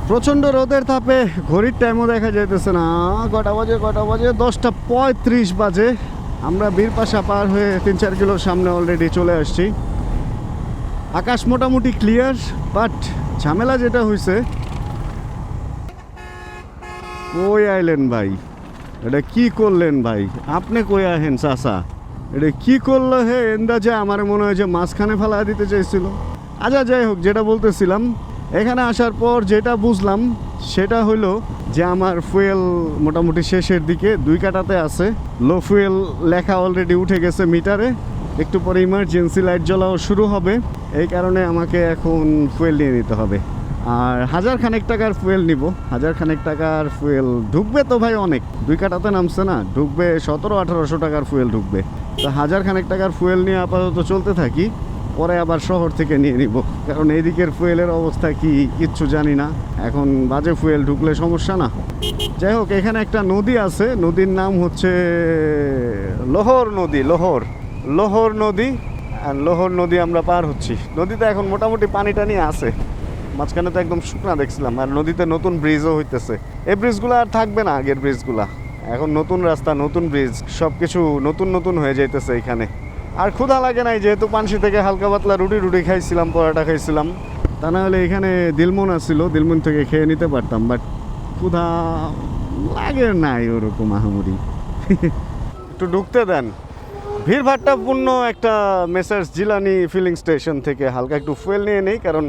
প্রচণ্ড রোদের তাপে ঘড়ির টাইমও দেখা যাইতেছে না। কটা বাজে 10:35 বাজে। আমরা বীরপাশা পার হয়ে 3-4 কিলোর সামনে অলরেডি চলে আসছি। আকাশ মোটামুটি ক্লিয়ার, বাট ঝামেলা যেটা হয়েছে। কই আইলেন ভাই, এটা কি করলেন ভাই? আপনি কই আহেন চাচা? এটা কি করলো হে এন্দাজে? আমার মনে হয় যে মাঝখানে ফেলা দিতে চাইছিল। আচ্ছা যাই হোক, যেটা বলতেছিলাম, এখানে আসার পর যেটা বুঝলাম সেটা হলো যে আমার ফুয়েল মোটামুটি শেষের দিকে, 2 কাটাতে আছে। লো ফুয়েল লেখা অলরেডি উঠে গেছে মিটারে। একটু পরে ইমার্জেন্সি লাইট জ্বলাও শুরু হবে। এই কারণে আমাকে এখন ফুয়েল নিয়ে নিতে হবে। আর 1000 খানেক টাকার ফুয়েল নিব। 1000 খানেক টাকার ফুয়েল ঢুকবে তো ভাই অনেক, 2 কাটাতে নামছে না, ঢুকবে 1700-1800 টাকার ফুয়েল ঢুকবে। তো 1000 খানেক টাকার ফুয়েল নিয়ে আপাতত চলতে থাকি, পরে আবার শহর থেকে নিয়ে নিব। কারণ এইদিকের ফুয়েলের অবস্থা কি কিচ্ছু জানি না। এখন বাজে ফুয়েল ঢুকলে সমস্যা না। যাই হোক, এখানে একটা নদী আছে, নদীর নাম হচ্ছে লোহর নদী। লোহর নদী। আর লোহর নদী আমরা পার হচ্ছি। নদীতে এখন মোটামুটি পানি টানি আছে, মাঝখানে তো একদম শুকনা দেখছিলাম। আর নদীতে নতুন ব্রিজও হইতেছে। এই ব্রিজগুলো আর থাকবে না, আগের ব্রিজগুলা। এখন নতুন রাস্তা, নতুন ব্রিজ, সব কিছু নতুন নতুন হয়ে যাইতেছে এখানে। আর ক্ষুধা লাগে নাই, যেহেতু পানসি থেকে হালকা পাতলা রুটি খাইছিলাম, পরোটা খাইছিলাম। তা না হলে এখানে দিলমন আসছিল, দিলমন থেকে খেয়ে নিতে পারতাম, বাট ক্ষুধা লাগে নাই ওরকম আহামরি। একটু ঢুকতে দেন। ভিড়ভাট্টাপূর্ণ একটা মেসার্স জিলানি ফিলিং স্টেশন থেকে হালকা একটু ফুয়েল নিয়ে নেই, কারণ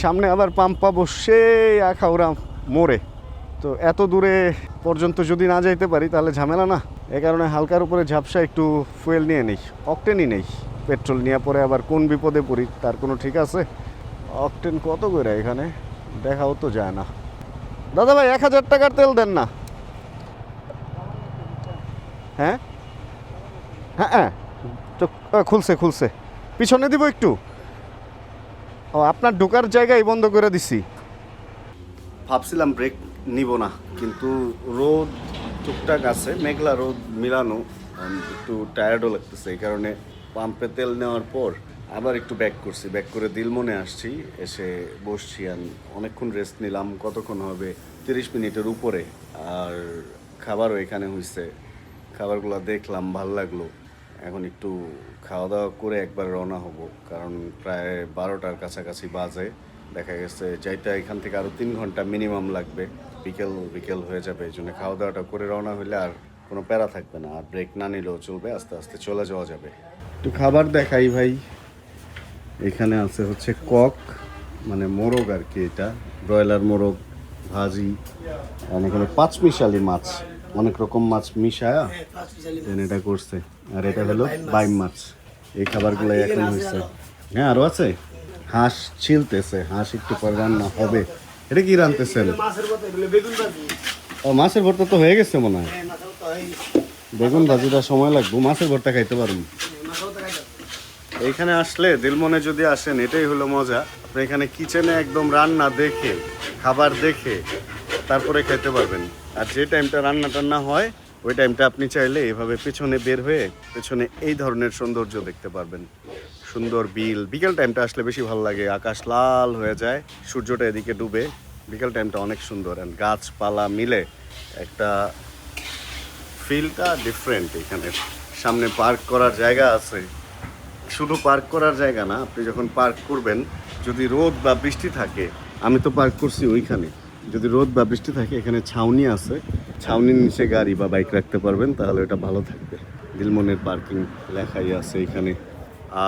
সামনে আবার পাম্প পাবো সেই আখাউড়া মোড়ে। তো এত দূরে পর্যন্ত যদি না যাইতে পারি তাহলে ঝামেলা না। এ কারণে হালকার উপরে ঝাপসা একটু ফুয়েল নিয়ে নেই। অকটেনই নেই, পেট্রোল নিয়ে পরে আবার কোন বিপদে পড়ি তার কোনো ঠিক আছে। অকটেন কত করে এখানে দেখাও তো যায় না। দাদা ভাই 1000 টাকার তেল দেন না। হ্যাঁ হ্যাঁ হ্যাঁ, তো খুলছে। পিছনে দিব একটু। ও, আপনার ঢোকার জায়গায় বন্ধ করে দিছি। ভাবছিলাম ব্রেক নিব না, কিন্তু রোদ টুকটাক আছে, মেঘলা রোদ মিলানো, একটু টায়ার্ডও লাগতেছে। এই কারণে পাম্পে তেল নেওয়ার পর আবার একটু ব্যাক করছি। ব্যাক করে দিলমনে আসছি, এসে বসছি। অনেকক্ষণ রেস্ট নিলাম, কতক্ষণ হবে, 30 মিনিটের উপরে। আর খাবারও এখানে হয়েছে, খাবারগুলো দেখলাম, ভাল লাগলো। এখন একটু খাওয়া দাওয়া করে একবার রওনা হব, কারণ প্রায় 12টার কাছাকাছি বাজে। দেখা গেছে যাইতে এখান থেকে আরও 3 ঘন্টা মিনিমাম লাগবে, বিকেল হয়ে যাবে। এই জন্য খাওয়া দাওয়াটা করে রওনা হইলে আর কোনো প্যারা থাকবে না, আর ব্রেক না নিলেও চলবে, আস্তে আস্তে চলে যাওয়া যাবে। একটু খাবার দেখাই ভাই। এখানে আছে হচ্ছে কক, মানে মোরগ আর কি, এটা ব্রয়লার মোরগ ভাজি। এখানে 5 মিশালি মাছ, অনেক রকম মাছ মিশায়া এটা করছে। আর এটা হলো বাইম মাছ। এই খাবারগুলো এখন হয়েছে। হ্যাঁ, আরও আছে। হাঁস ছিলতেছে, হাঁস একটু পরে রান্না হবে। এটা কি রান্তেছেন? ও, মাছের ভর্তা তো হয়ে গেছে মনে হয়। বেগুন ভাজিটা সময় লাগবে, মাছের ভর্তা খাইতে পারুন। এইখানে আসলে দিলমনে যদি আসেন এটাই হলো মজা, আপনি এখানে কিচেনে একদম রান্না দেখে খাবার দেখে তারপরে খেতে পারবেন। আর যে টাইমটা রান্না টান্না হয় ওই টাইমটা আপনি চাইলে এভাবে পেছনে বের হয়ে পেছনে এই ধরনের সৌন্দর্য দেখতে পারবেন। সুন্দর বিল, বিকেল টাইমটা আসলে বেশি ভালো লাগে, আকাশ লাল হয়ে যায়, সূর্যটা এদিকে ডুবে, বিকেল টাইমটা অনেক সুন্দর। অ্যান্ড গাছপালা মিলে একটা ফিলটা ডিফারেন্ট। এখানে সামনে পার্ক করার জায়গা আছে, শুধু পার্ক করার জায়গা না, আপনি যখন পার্ক করবেন যদি রোদ বা বৃষ্টি থাকে, আমি তো পার্ক করছি ওইখানে, যদি রোদ বা বৃষ্টি থাকে এখানে ছাউনি আছে, ছাউনির নিচে গাড়ি বা বাইক রাখতে পারবেন, তাহলে এটা ভালো থাকবে। দিলমনের পার্কিং লেখাই আছে এখানে।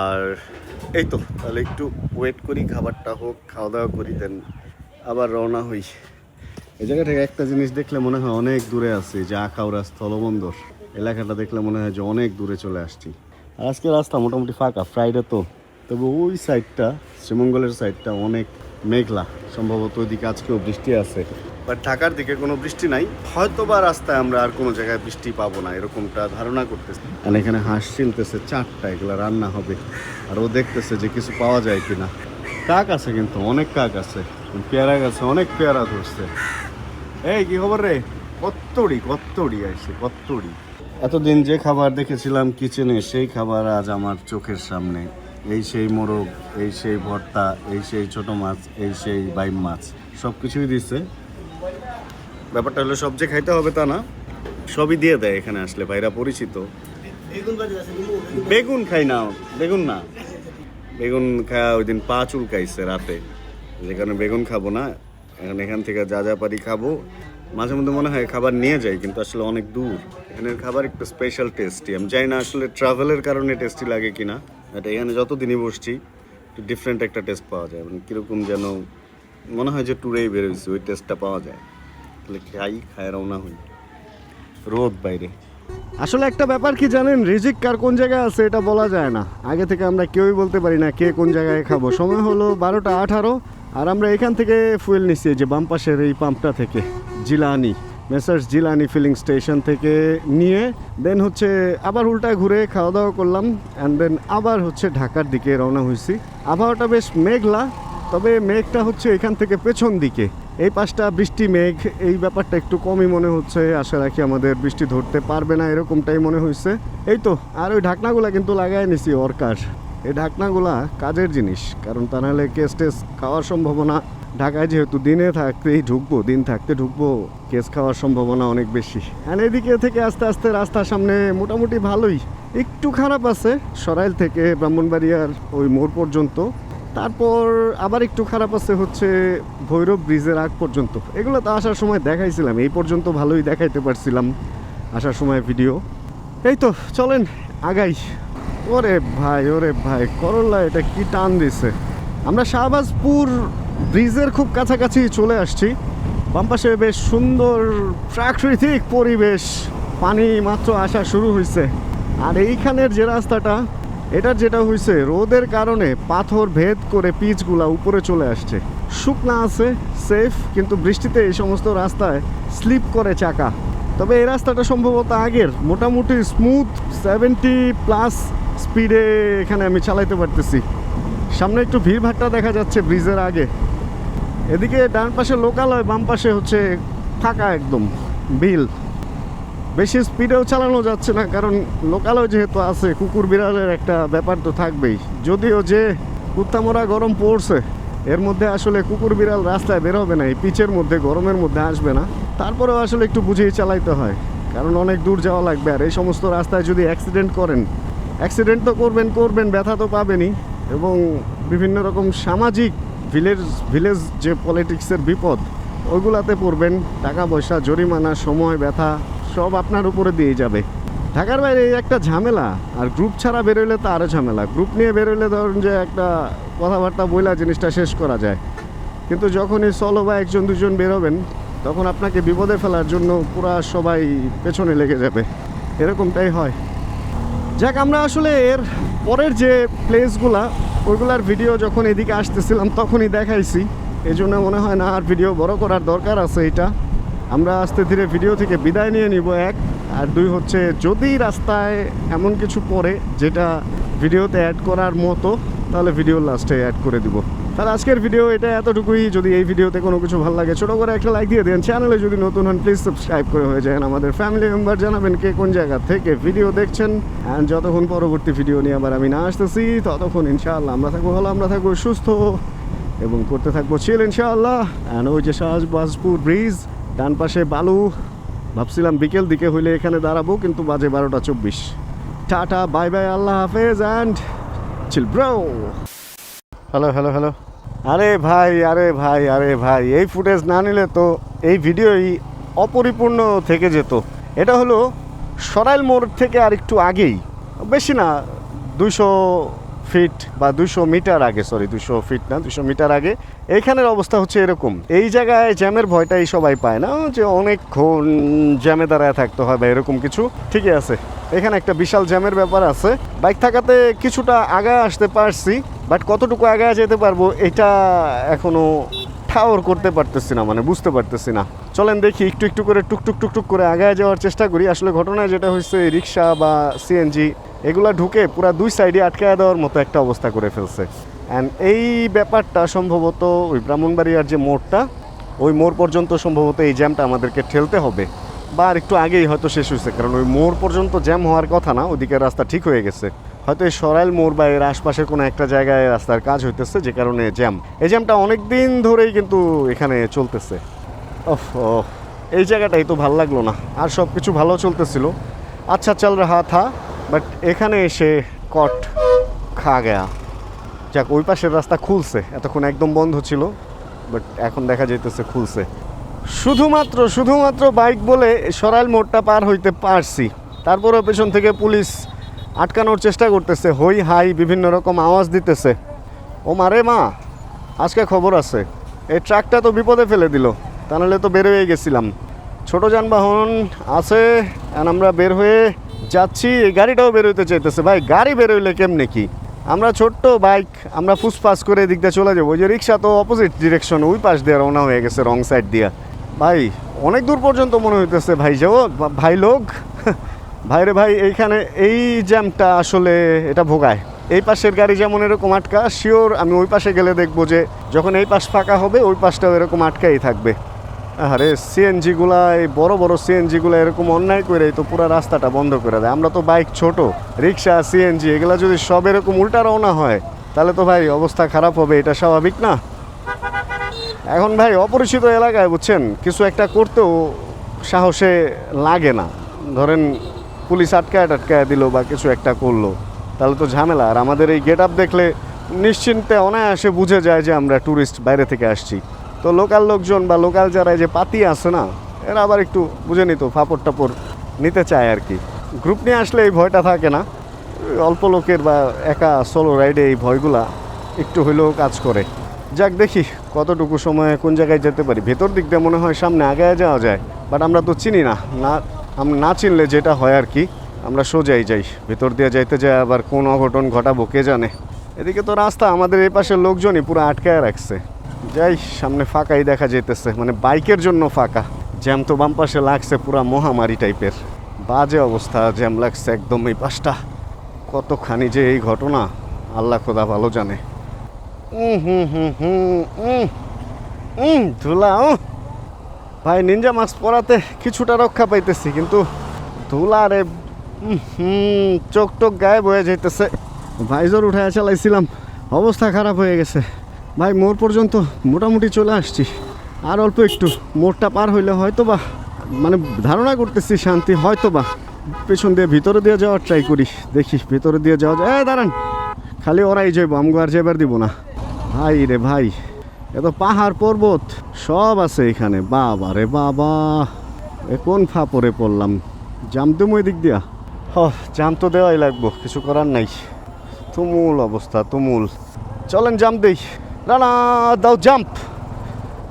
আর এই তো, তাহলে একটু ওয়েট করি, খাবারটা হোক, খাওয়া দাওয়া করি, দেন আবার রওনা হই। এই জায়গা থেকে একটা জিনিস দেখলে মনে হয় অনেক দূরে আছি, যে আখাউড়া স্থলবন্দর এলাকাটা দেখলে মনে হয় যে অনেক দূরে চলে আসছি। আর আজকে রাস্তা মোটামুটি ফাঁকা, ফ্রাইডে তো, তবে ওই সাইডটা শ্রীমঙ্গলের সাইডটা অনেক মেঘলা, সম্ভবত ওইদিকে আজকেও বৃষ্টি আছে। বাট ঢাকার দিকে কোনো বৃষ্টি নাই, হয়তো বা রাস্তায় আমরা আর কোনো জায়গায় বৃষ্টি পাবো না এরকমটা ধারণা করতেছি। আর এখানে হাঁস চিনতেছে 4টা, এগুলো রান্না হবে। আর ও দেখতেছে যে কিছু পাওয়া যায় কিনা। কাক আছে, কিন্তু অনেক কাক আছে, পেয়ারা গাছে অনেক পেয়ারা ধরছে। এই কি খবর রে, কত্তড়ি আসছে, কত্তড়ি। এতদিন যে খাবার দেখেছিলাম কিচেনে, সেই খাবার আজ আমার চোখের সামনে। এই সেই মোরগ, এই সেই ভর্তা, এই সেই ছোট মাছ, এই সেই বাইম মাছ, সব কিছুই দিচ্ছে। ব্যাপারটা হলো সব যে খাইতে হবে তা না, সবই দিয়ে দেয় এখানে আসলে, ভাইরা পরিচিত। বেগুন খাই না, বেগুন না, বেগুন খাওয়া ওই দিন পা চুলকাইছে রাতে, যে কারণে বেগুন খাবো না। এখান থেকে যা যা পারি খাবো। মাঝে মধ্যে মনে হয় খাবার নিয়ে যাই, কিন্তু আসলে অনেক দূর, এখানের খাবার একটু স্পেশাল টেস্টি। আমি জানি না আসলে ট্রাভেলের কারণে টেস্টি লাগে কিনা, বাট এখানে যতদিনই বসছি একটু ডিফারেন্ট একটা টেস্ট পাওয়া যায়, মানে কীরকম যেন মনে হয় যে ট্যুরেই বেরোইছি, ওই টেস্টটা পাওয়া যায়। তাহলে খায় রওনা হই। রোদ বাইরে। আসলে একটা ব্যাপার কি জানেন, রিজিক কার কোন জায়গায় আছে এটা বলা যায় না, আগে থেকে আমরা কেউই বলতে পারি না কে কোন জায়গায় খাবো। সময় হলো 12টা 18, আর আমরা এখান থেকে ফুয়েল নিচ্ছি, যে বাম পাশের এই পাম্পটা থেকে, Jilani messrs Jilani filling station থেকে নিয়ে দেন হচ্ছে আবার উল্টায় ঘুরে খাওয়া দাওয়া করলাম, অ্যান্ড দেন আবার হচ্ছে ঢাকার দিকে রওনা হয়েছি। আবহাওয়াটা বেশ মেঘলা, তবে মেঘটা হচ্ছে এখান থেকে পেছন দিকে, এই পাশটা বৃষ্টি মেঘ, এই ব্যাপারটা একটু কমই মনে হচ্ছে। আশা রাখি আমাদের বৃষ্টি ধরতে পারবে না, এরকমটাই মনে হয়েছে। এই তো, আর ওই ঢাকনাগুলা কিন্তু লাগাই নিছি অরকার। এই ঢাকনাগুলা কাজের জিনিস, কারণ তা নাহলে কেস টেস খাওয়ার সম্ভাবনা, ঢাকায় যেহেতু দিনে থাকতেই ঢুকবো, দিন থাকতে ঢুকবো, কেস খাওয়ার সম্ভাবনা অনেক বেশি। আর এদিকে থেকে আস্তে আস্তে রাস্তার সামনে মোটামুটি ভালোই, একটু খারাপ আছে সরাইল থেকে ব্রাহ্মণবাড়িয়ার ওই মোড় পর্যন্ত, তারপর আবার একটু খারাপ আছে হচ্ছে ভৈরব ব্রিজের আগ পর্যন্ত। এগুলো তো আসার সময় দেখাইছিলাম, এই পর্যন্ত ভালোই দেখাইতে পারছিলাম আসার সময় ভিডিও। এই তো চলেন আগাই। ওরে ভাই করল্লা এটা কি টান দিছে। আমরা শাহবাজপুর ব্রিজের খুব কাছাকাছি চলে আসছি। বাম পাশে বেশ সুন্দর প্রাকৃতিক পরিবেশ, পানি মাত্র আসা শুরু হয়েছে। আর এইখানের যে রাস্তাটা, এটার যেটা হয়েছে রোদের কারণে পাথর ভেদ করে পিচগুলা উপরে চলে আসছে, শুকনা আছে সেফ, কিন্তু বৃষ্টিতে এই সমস্ত রাস্তায় স্লিপ করে চাকা। তবে এই রাস্তাটা সম্ভবত আগের, মোটামুটি স্মুথ, 70+ স্পিডে এখানে আমি চালাইতে পারতেছি। সামনে একটু ভিড়ভাট্টা দেখা যাচ্ছে ব্রিজের আগে। এদিকে ডান পাশে লোকালয়, বাম পাশে হচ্ছে ফাঁকা একদম বিল। বেশি স্পিডেও চালানো যাচ্ছে না, কারণ লোকালয় যেহেতু আছে, কুকুর বিড়ালের একটা ব্যাপার তো থাকবেই। যদিও যে কুত্তামরা গরম পড়ছে, এর মধ্যে আসলে কুকুর বিড়াল রাস্তায় বের হবে না, এই পিচের মধ্যে গরমের মধ্যে আসবে না। তারপরেও আসলে একটু বুঝেই চালাইতে হয়, কারণ অনেক দূর যাওয়া লাগবে। আর এই সমস্ত রাস্তায় যদি অ্যাক্সিডেন্ট করেন, অ্যাক্সিডেন্ট তো করবেন, ব্যথা তো পাবেনই, এবং বিভিন্ন রকম সামাজিক ভিলেজ যে পলিটিক্সের বিপদ, ওইগুলাতে পড়বেন। টাকা পয়সা, জরিমানা, সময়, ব্যথা সব আপনার উপরে দিয়ে যাবে। ঢাকার বাইরে এই একটা ঝামেলা, আর গ্রুপ ছাড়া বেরোলে তো আরও ঝামেলা। গ্রুপ নিয়ে বেরোলে ধরুন যে একটা কথাবার্তা বইলা জিনিসটা শেষ করা যায়, কিন্তু যখনই সলো বা 1-2 বেরোবেন, তখন আপনাকে বিপদে ফেলার জন্য পুরা সবাই পেছনে লেগে যাবে, এরকমটাই হয়। যাক, আমরা আসলে এর পরের যে প্লেসগুলা, ওইগুলার ভিডিও যখন এদিকে আসতেছিলাম তখনই দেখাইছি, এই জন্য মনে হয় না আর ভিডিও বড় করার দরকার আছে। এটা আমরা আস্তে ধীরে ভিডিও থেকে বিদায় নিয়ে নিব। আর 2 হচ্ছে যদি রাস্তায় এমন কিছু পড়ে যেটা ভিডিওতে অ্যাড করার মতো, তাহলে ভিডিও লাস্টে অ্যাড করে দিব। তাহলে আজকের ভিডিও এটা এতটুকুই। যদি এই ভিডিওতে কোনো কিছু ভালো লাগে ছোটো করে একটা লাইক দিয়ে দেন। চ্যানেলে যদি নতুন হন প্লিজ সাবস্ক্রাইব করে হয়ে যান। আমাদের ফ্যামিলি মেম্বার জানাবেন কে কোন জায়গা থেকে ভিডিও দেখছেন। অ্যান্ড যতক্ষণ পরবর্তী ভিডিও নিয়ে আবার আমি না আসতেছি, ততক্ষণ ইনশাআল্লাহ আমরা থাকবো ভালো, আমরা থাকবো সুস্থ এবং করতে থাকবো চিল ইনশাআল্লাহ। অ্যান্ড ওই যে শাহবাজপুর ব্রিজ, ডান পাশে বালু। ভাবছিলাম বিকেল দিকে হইলে এখানে দাঁড়াবো, কিন্তু বাজে 12:24। টাটা, বাই বাই, আল্লাহ হাফেজ and chill bro. Hello hello hello. আরে ভাই আরে ভাই আরে ভাই, এই ফুটেজ না নিলে তো এই ভিডিওই অপরিপূর্ণ থেকে যেত। এটা হলো সরাইল মোড় থেকে আর একটু আগেই, বেশি না, 200 ফিট বা 200 মিটার আগে, সরি 200 ফিট না 200 মিটার আগে। এইখানের অবস্থা হচ্ছে এরকম। এই জায়গায় জ্যামের ভয়টাই সবাই পায় না, যে অনেকক্ষণ জ্যামে দাঁড়ায় থাকতে হয় বা এরকম কিছু। ঠিকই আছে, এখানে একটা বিশাল জ্যামের ব্যাপার আছে। বাইক থাকাতে কিছুটা আগায় আসতে পারছি, বাট কতটুকু আগায় যেতে পারবো এটা এখনো ঠাওর করতে পারতেছি না, মানে বুঝতে পারতেছি না। চলেন দেখি, একটু একটু করে টুকটুক টুকটুক করে আগায় যাওয়ার চেষ্টা করি। আসলে ঘটনায় যেটা হয়েছে, রিক্সা বা সিএনজি এগুলা ঢুকে পুরা 2 সাইডে আটকায় দেওয়ার মতো একটা অবস্থা করে ফেলছে। অ্যান্ড এই ব্যাপারটা সম্ভবত ওই ব্রাহ্মণবাড়িয়ার যে মোড়টা, ওই মোড় পর্যন্ত সম্ভবত এই জ্যামটা আমাদেরকে ঠেলতে হবে, বা আর একটু আগেই হয়তো শেষ হয়েছে। কারণ ওই মোড় পর্যন্ত জ্যাম হওয়ার কথা না, ওদিকে রাস্তা ঠিক হয়ে গেছে। হয়তো এই সরাইল মোড় বা এর আশপাশের কোনো একটা জায়গায় রাস্তার কাজ হইতেছে, যে কারণে জ্যাম। এই জ্যামটা অনেক দিন ধরেই কিন্তু এখানে চলতেছে। ওহ, এই জায়গাটাই তো ভালো লাগলো না। আর সব কিছু ভালো চলতেছিল, আচ্ছা চল রাহা থা, বাট এখানে এসে কট খা গেয়া। যাক, ওই পাশের রাস্তা খুলছে, এতক্ষণ একদম বন্ধ ছিল, বাট এখন দেখা যাইতেছে খুলছে। শুধুমাত্র বাইক বলে সরাইল মোড়টা পার হইতে পারছি। তারপরেও পেছন থেকে পুলিশ আটকানোর চেষ্টা করতেছে, হই হাই বিভিন্ন রকম আওয়াজ দিতেছে। ও মারে মা, আজকে খবর আছে। এই ট্রাকটা তো বিপদে ফেলে দিল, তা নাহলে তো বের হয়ে গেছিলাম। ছোট যানবাহন আছে, আর আমরা বের হয়ে যাচ্ছি। এই গাড়িটাও বের হইতে চাইতেছে। ভাই গাড়ি বের হইলে কেমনে কি? আমরা ছোট্ট বাইক, আমরা ফুসফাস করে এদিক দিয়ে চলে যাবো। ওই যে রিক্সা তো অপোজিট ডিরেকশন, ওই পাশ দিয়ে রওনা হয়ে গেছে, রং সাইড দিয়া। ভাই অনেক দূর পর্যন্ত মনে হইতেছে ভাই যাও ভাই লোক। ভাইরে ভাই, এইখানে এই জ্যামটা আসলে এটা ভোগায়। এই পাশের গাড়ি যেমন এরকম আটকা, শিওর আমি ওই পাশে গেলে দেখবো যে যখন এই পাশ ফাঁকা হবে ওই পাশটাও এরকম আটকাই থাকবে। আরে সিএনজিগুলা, এই বড় বড় সিএনজিগুলো এরকম অন্যায় করে তো পুরো রাস্তাটা বন্ধ করে দেয়। আমরা তো বাইক ছোট, রিক্সা সিএনজি এগুলা যদি সব এরকম উল্টা রওনা হয়, তাহলে তো ভাই অবস্থা খারাপ হবে, এটা স্বাভাবিক না? এখন ভাই অপরিচিত এলাকায় বুঝছেন, কিছু একটা করতেও সাহসে লাগে না। ধরেন পুলিশ আটকায় দিল বা কিছু একটা করলো, তাহলে তো ঝামেলা। আর আমাদের এই গেট আপ দেখলে নিশ্চিন্তে অনায়াসে বুঝে যায় যে আমরা ট্যুরিস্ট, বাইরে থেকে আসছি। তো লোকাল লোকজন বা লোকাল যারা যে পাতি আছে না, এরা আবার একটু বুঝে নিত, ফাপড় টাপড় নিতে চায় আর কি। গ্রুপ নিয়ে আসলে এই ভয়টা থাকে না, অল্প লোকের বা একা সোলো রাইডে এই ভয়গুলা একটু হইলেও কাজ করে। যাক, দেখি কতটুকু সময়ে কোন জায়গায় যেতে পারি। ভেতর দিক দিয়ে মনে হয় সামনে আগায় যাওয়া যায়, বাট আমরা তো চিনি না, আমরা না চিনলে যেটা হয় আর কি, আমরা সোজাই যাই। ভেতর দিয়ে যাইতে যায় আবার কোন অঘটন ঘটাবো কে জানে। এদিকে তো রাস্তা আমাদের এই পাশের লোকজনই পুরো আটকায় রাখছে। যাই, সামনে ফাঁকাই দেখা যেতেছে, মানে বাইকের জন্য ফাঁকা। জ্যাম তো বাম পাশে লাগছে, পুরা মহামারী টাইপের বাজে অবস্থা, জ্যাম লাগছে একদম এই পাশটা। কতখানি যে এই ঘটনা আল্লাহ খোদা ভালো জানে। ধুলা, ভাই নিনজা মাস্ক পরাতে কিছুটা রক্ষা পাইতেছি, কিন্তু ধুলারে চোখ টোক গায়েব হয়ে যাইতেছে। ভাইজর উঠায় চালাইছিলাম, অবস্থা খারাপ হয়ে গেছে। ভাই মোড় পর্যন্ত মোটামুটি চলে আসছি, আর অল্প একটু। মোড়টা পার হইলে হয়তো বা, মানে ধারণা করতেছি শান্তি, হয়তো বা পেছন দিয়ে ভিতরে দিয়ে যাওয়ার ট্রাই করি, দেখি ভিতরে দিয়ে যাওয়া যায়। দাঁড়ান, খালি ওরাই যাইব, আমগো আর যাবার দিব না। ভাই রে ভাই, এত পাহাড় পর্বত সব আছে এখানে। বাবা রে বাবা, এ কোন ফাপড়ে পড়লাম। জাম দেবো এদিক দিয়া? জাম তো দেওয়াই লাগবো, কিছু করার নাই। তুমুল অবস্থা, তুমুল। চলেন জাম দেই। রানা দাও জাম্প।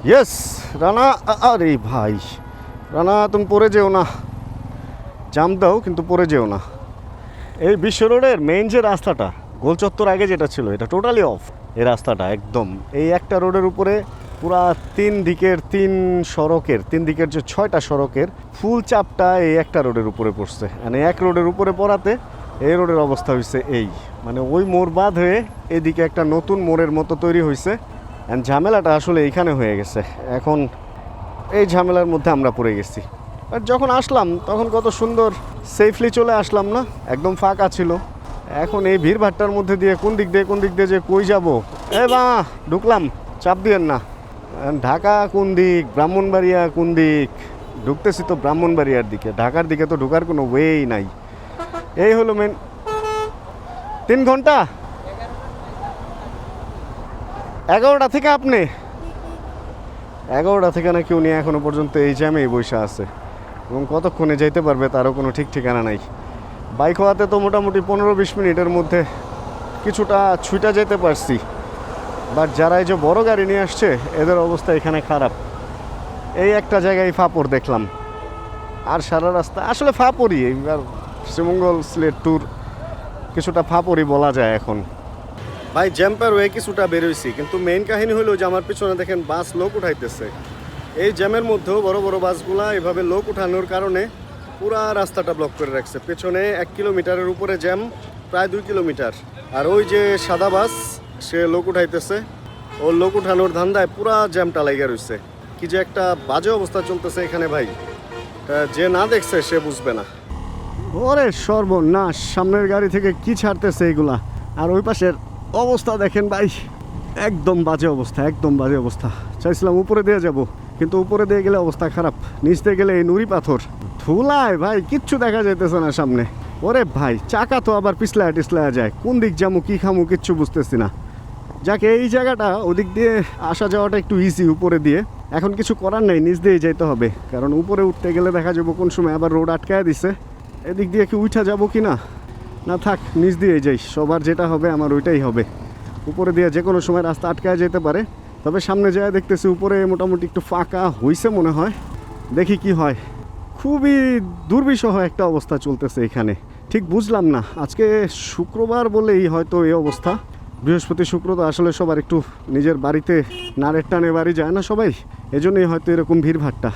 ইয়েস রানা। আরে ভাই রানা, তুমি পড়ে যেও না। জাম্প দাও, কিন্তু পড়ে যেও না। এই বিশ্ব রোডের মেইন যে রাস্তাটা, গোল চত্বর আগে যেটা ছিল, এটা টোটালি অফ। এই রাস্তাটা একদম এই একটা রোডের উপরে পুরা তিন দিকের যে 6টা সড়কের ফুল চাপটা এই একটা রোডের উপরে পড়ছে, মানে এক রোডের উপরে পড়াতে এই রোডের অবস্থা হয়েছে এই, মানে ওই মোড় বাদ হয়ে এদিকে একটা নতুন মোড়ের মতো তৈরি হয়েছে। অ্যান্ড ঝামেলাটা আসলে এইখানে হয়ে গেছে। এখন এই ঝামেলার মধ্যে আমরা পড়ে গেছি। বাট যখন আসলাম তখন কত সুন্দর সেফলি চলে আসলাম না, একদম ফাঁকা ছিল। এখন এই ভিড় ভাট্টার মধ্যে দিয়ে কোন দিক দিয়ে যে কই যাব, বা ঢুকলাম, চাপ দিয়েন না। ঢাকা কোন দিক, ব্রাহ্মণবাড়িয়া কোন দিক, ঢুকতেছি তো ব্রাহ্মণবাড়িয়ার দিকে, ঢাকার দিকে তো ঢোকার কোনো ওয়েই নাই। এই হলো মেন। 3 ঘন্টা 11টা থেকে আপনি 11টা থেকে নাকি উনি এখনো পর্যন্ত এই জ্যামেই বসে আছে, এবং কতক্ষণে যাইতে পারবে তারও কোনো ঠিক ঠিকানা নাই। বাইক হওয়াতে তো মোটামুটি 15-20 মিনিটের মধ্যে কিছুটা ছুটে যেতে পারছি। বাট যারা এই যে বড় গাড়ি নিয়ে আসছে এদের অবস্থা এখানে খারাপ। এই একটা জায়গায় ফাপড় দেখলাম, আর সারা রাস্তা আসলে ফাপড়ই। এইবার শ্রীমঙ্গল সিলেট ট্যুর কিছুটা ফাপড়ই বলা যায় এখন। ভাই জ্যাম্পার হয়ে কিছুটা বেরোইছি, কিন্তু মেইন কাহিনী হলো যে আমার পিছনে দেখেন বাস লোক উঠাইতেছে। এই জ্যামের মধ্যেও বড় বড় বাসগুলা এভাবে লোক উঠানোর কারণে পুরা রাস্তাটা ব্লক করে রাখছে। পেছনে 1 কিলোমিটারের উপরে জ্যাম, প্রায় 2 কিলোমিটার। আর ওই যে সাদা বাস, সে লোক উঠাইতেছে, ওর লোক উঠানোর ধান্দায় পুরা জ্যামটা লাইগা রয়েছে। কি যে একটা বাজে অবস্থা চলতেছে এখানে ভাই, যে না দেখছে সে বুঝবে না। ওরে সর্বনাশ, সামনের গাড়ি থেকে কি ছাড়তেছে এগুলা। আর ওই পাশের অবস্থা দেখেন ভাই, একদম বাজে অবস্থা, একদম বাজে অবস্থা। চাইছিলাম উপরে দিয়ে যাব, কিন্তু উপরে দিয়ে গেলে অবস্থা খারাপ, নিচ দিয়ে গেলে এই নুড়ি পাথর ধুলায় ভাই কিচ্ছু দেখা যাইতেছে না সামনে। ওরে ভাই, চাকা তো আবার পিছলায় টিছলায় যায়, কোন দিক যাবো কি খামু কিচ্ছু বুঝতেছি না। যাকে এই জায়গাটা ওদিক দিয়ে আসা যাওয়াটা একটু ইজি উপরে দিয়ে, এখন কিছু করার নেই, নিচ দিয়েই যাইতে হবে। কারণ উপরে উঠতে গেলে দেখা যাবো কোন সময় আবার রোড আটকায় দিছে। এদিক দিয়ে কি উঠা যাবো কি না, না থাক নিচ দিয়ে যাই, সবার যেটা হবে আমার ওইটাই হবে। উপরে দিয়ে যে কোনো সময় রাস্তা আটকায় যেতে পারে। তবে সামনে যায় দেখতেছি উপরে মোটামুটি একটু ফাঁকা হইছে মনে হয়, দেখি কি হয়। খুবই দুর্বিষহ একটা অবস্থা চলতেছে এখানে, ঠিক বুঝলাম না। আজকে শুক্রবার বলেই হয়তো এই অবস্থা। বৃহস্পতি শুক্র তো আসলে সবার একটু নিজের বাড়িতে নাড়ের টানে বাড়ি যায় না সবাই, এজন্যই হয়তো এরকম ভিড় ভাট্টা।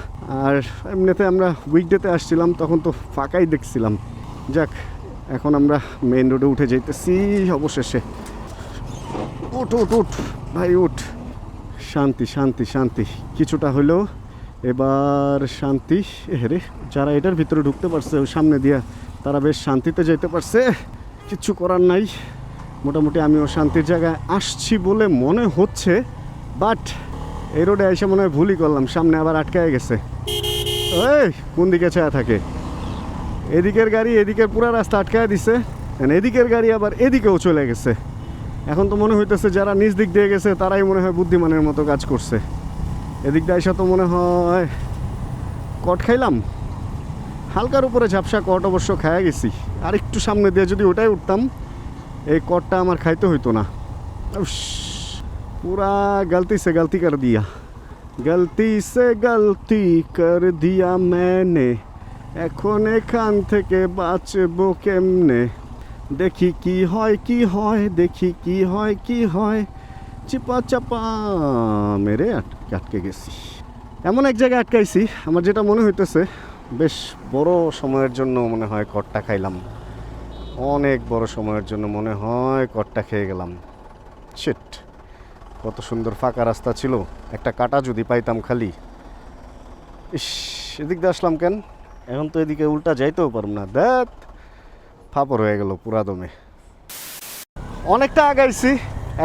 আর এমনিতে আমরা উইকডেতে আসছিলাম তখন তো ফাঁকাই দেখছিলাম। যাক, এখন আমরা মেইন রোডে উঠে যাইতেছি অবশেষে। উঠ উঠ উঠ ভাই উঠ, শান্তি শান্তি শান্তি, কিছুটা হলেও এবার শান্তি। রে, যারা এটার ভিতরে ঢুকতে পারছে ওই সামনে দিয়া, তারা বেশ শান্তিতে যেতে পারছে, কিচ্ছু করার নাই। মোটামুটি আমিও শান্তির জায়গায় আসছি বলে মনে হচ্ছে। বাট এই রোডে এসে মনে হয় ভুলই করলাম, সামনে আবার আটকায় গেছে। এই কোন দিকে ছায়া থাকে, এদিকের গাড়ি এদিকের পুরা রাস্তা আটকায় দিছে, এদিকের গাড়ি আবার এদিকেও চলে গেছে। এখন তো মনে হইতেছে যারা নিজ দিক দিয়ে গেছে তারাই মনে হয় বুদ্ধিমানের মতো কাজ করছে। এদিক দিয়ে এসে তো মনে হয় কট খাইলাম, হালকার উপরে ঝাপসা কট অবশ্য খায়া গেছি। আর একটু সামনে দিয়ে যদি ওটাই উঠতাম, এই কটটা আমার খাইতে হইতো না। পুরা গলতি সে গলতি কর দিয়া, গলতি সে গলতি কর দিয়া मैंने, এখন এখান থেকে বাঁচবো কেমনে, দেখি কি হয় কি হয়, দেখি কি হয় কি হয়, চিপা চাপা মেরে আটকে গেছি। এমন এক জায়গায় আটকাইছি আমার যেটা মনে হইতেছে বেশ বড় সময়ের জন্য মনে হয় কটটা খাইলাম, অনেক বড় সময়ের জন্য মনে হয় কটটা খেয়ে গেলাম। শিট, কত সুন্দর ফাঁকা রাস্তা ছিল, একটা কাটা যদি পাইতাম খালি। ইস, এদিক দিয়ে আসলাম কেন, এখন তো এদিকে উল্টা যাইতেও পারব না। দেখ ফাপড় হয়ে গেল পুরা দমে। অনেকটা আগাইছি,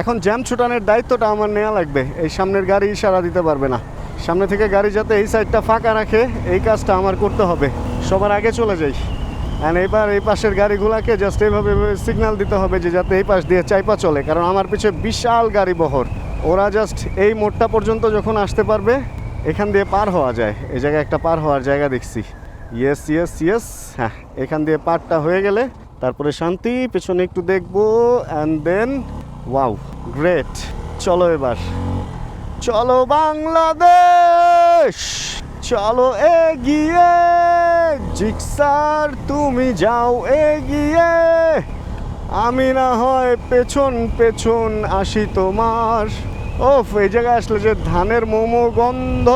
এখন জ্যাম ছুটানোর দায়িত্বটা আমার নেওয়া লাগবে। এই সামনের গাড়ি ইশারা দিতে পারবে না, সামনে থেকে গাড়ি যাতে এই সাইডটা ফাঁকা রাখে এই কাজটা আমার করতে হবে। সবার আগে চলে যাই, অ্যান্ড এবার এই পাশের গাড়িগুলোকে জাস্ট এইভাবে সিগন্যাল দিতে হবে যে যাতে এই পাশ দিয়ে চাইপা চলে, কারণ আমার পিছে বিশাল গাড়ি বহর। ওরা জাস্ট এই মোড়টা পর্যন্ত যখন আসতে পারবে এখান দিয়ে পার হওয়া যায়। এই জায়গায় একটা পার হওয়ার জায়গা দেখছি, ইয়েস ইয়েস ইয়েস, হ্যাঁ এখান দিয়ে পারটা হয়ে গেলে তারপরে শান্তি, পেছনে একটু দেখবো অ্যান্ড দেন ওয়াও গ্রেট। চলো এবার, চলো বাংলাদেশ, চলো এগিয়ে, জিক্সার তুমি যাও এগিয়ে, আমি না হয় পেছন পেছন আসি তোমার। ওফ, এই জায়গায় আসলে যে ধানের মোমো গন্ধ,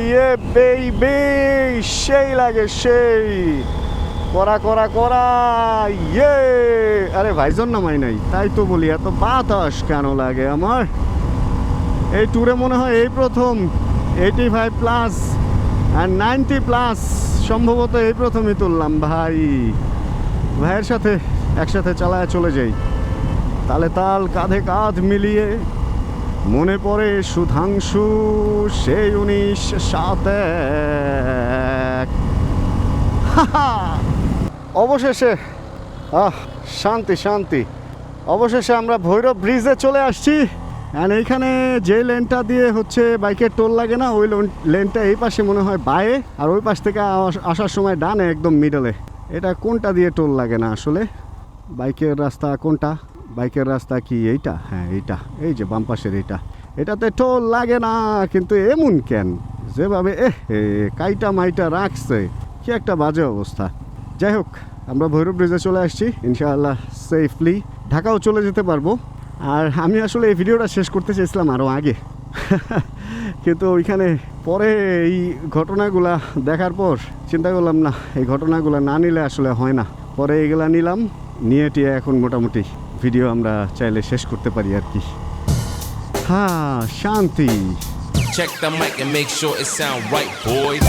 ইয়ে বেবি, সেই লাগে সেই, করা করা করা, ইয়ে। আরে ভাইজন নামাই নাই, তাই তো বলি এত বাতাস কেন লাগে আমার। এই ট্যুরে মনে হয় এই প্রথম 85+ আর 90+ সম্ভবত এই প্রথমই তুললাম ভাই। ভাইয়ের সাথে একসাথে চালায় চলে যাই, তালে তাল কাঁধে কাঁধ মিলিয়ে মনে পড়ে সুধাংশু সেই 1971। অবশেষে শান্তি শান্তি, অবশেষে আমরা ভৈরব ব্রিজে চলে আসছি। আর এইখানে যে লেনটা দিয়ে হচ্ছে বাইকের টোল লাগে না, ওই লেনটা এই পাশে মনে হয় বায়ে, আর ওই পাশ থেকে আসার সময় ডানে একদম মিডলে। এটা কোনটা দিয়ে টোল লাগে না আসলে? বাইকের রাস্তা কোনটা? বাইকের রাস্তা কি এইটা? হ্যাঁ এইটা, এই যে বাম পাশের এইটা, এটাতে টোল লাগে না। কিন্তু এমন কেন যেভাবে কাইটা মাইটা রাখছে, কি একটা বাজে অবস্থা। যাই হোক, আমরা ভৈরব ব্রিজে চলে আসছি, ইনশাআল্লাহ সেফলি ঢাকাও চলে যেতে পারবো। আর আমি আসলে এই ভিডিওটা শেষ করতে চেয়েছিলাম আরও আগে, কিন্তু ওইখানে পরে এই ঘটনাগুলা দেখার পর চিন্তা করলাম না, এই ঘটনাগুলো না নিলে আসলে হয় না। পরে এগুলা নিলাম, নিয়ে টিয়ে এখন মোটামুটি ভিডিও আমরা চাইলে শেষ করতে পারি আর কি। শান্তি। Check the mic and make sure it sound right, boys.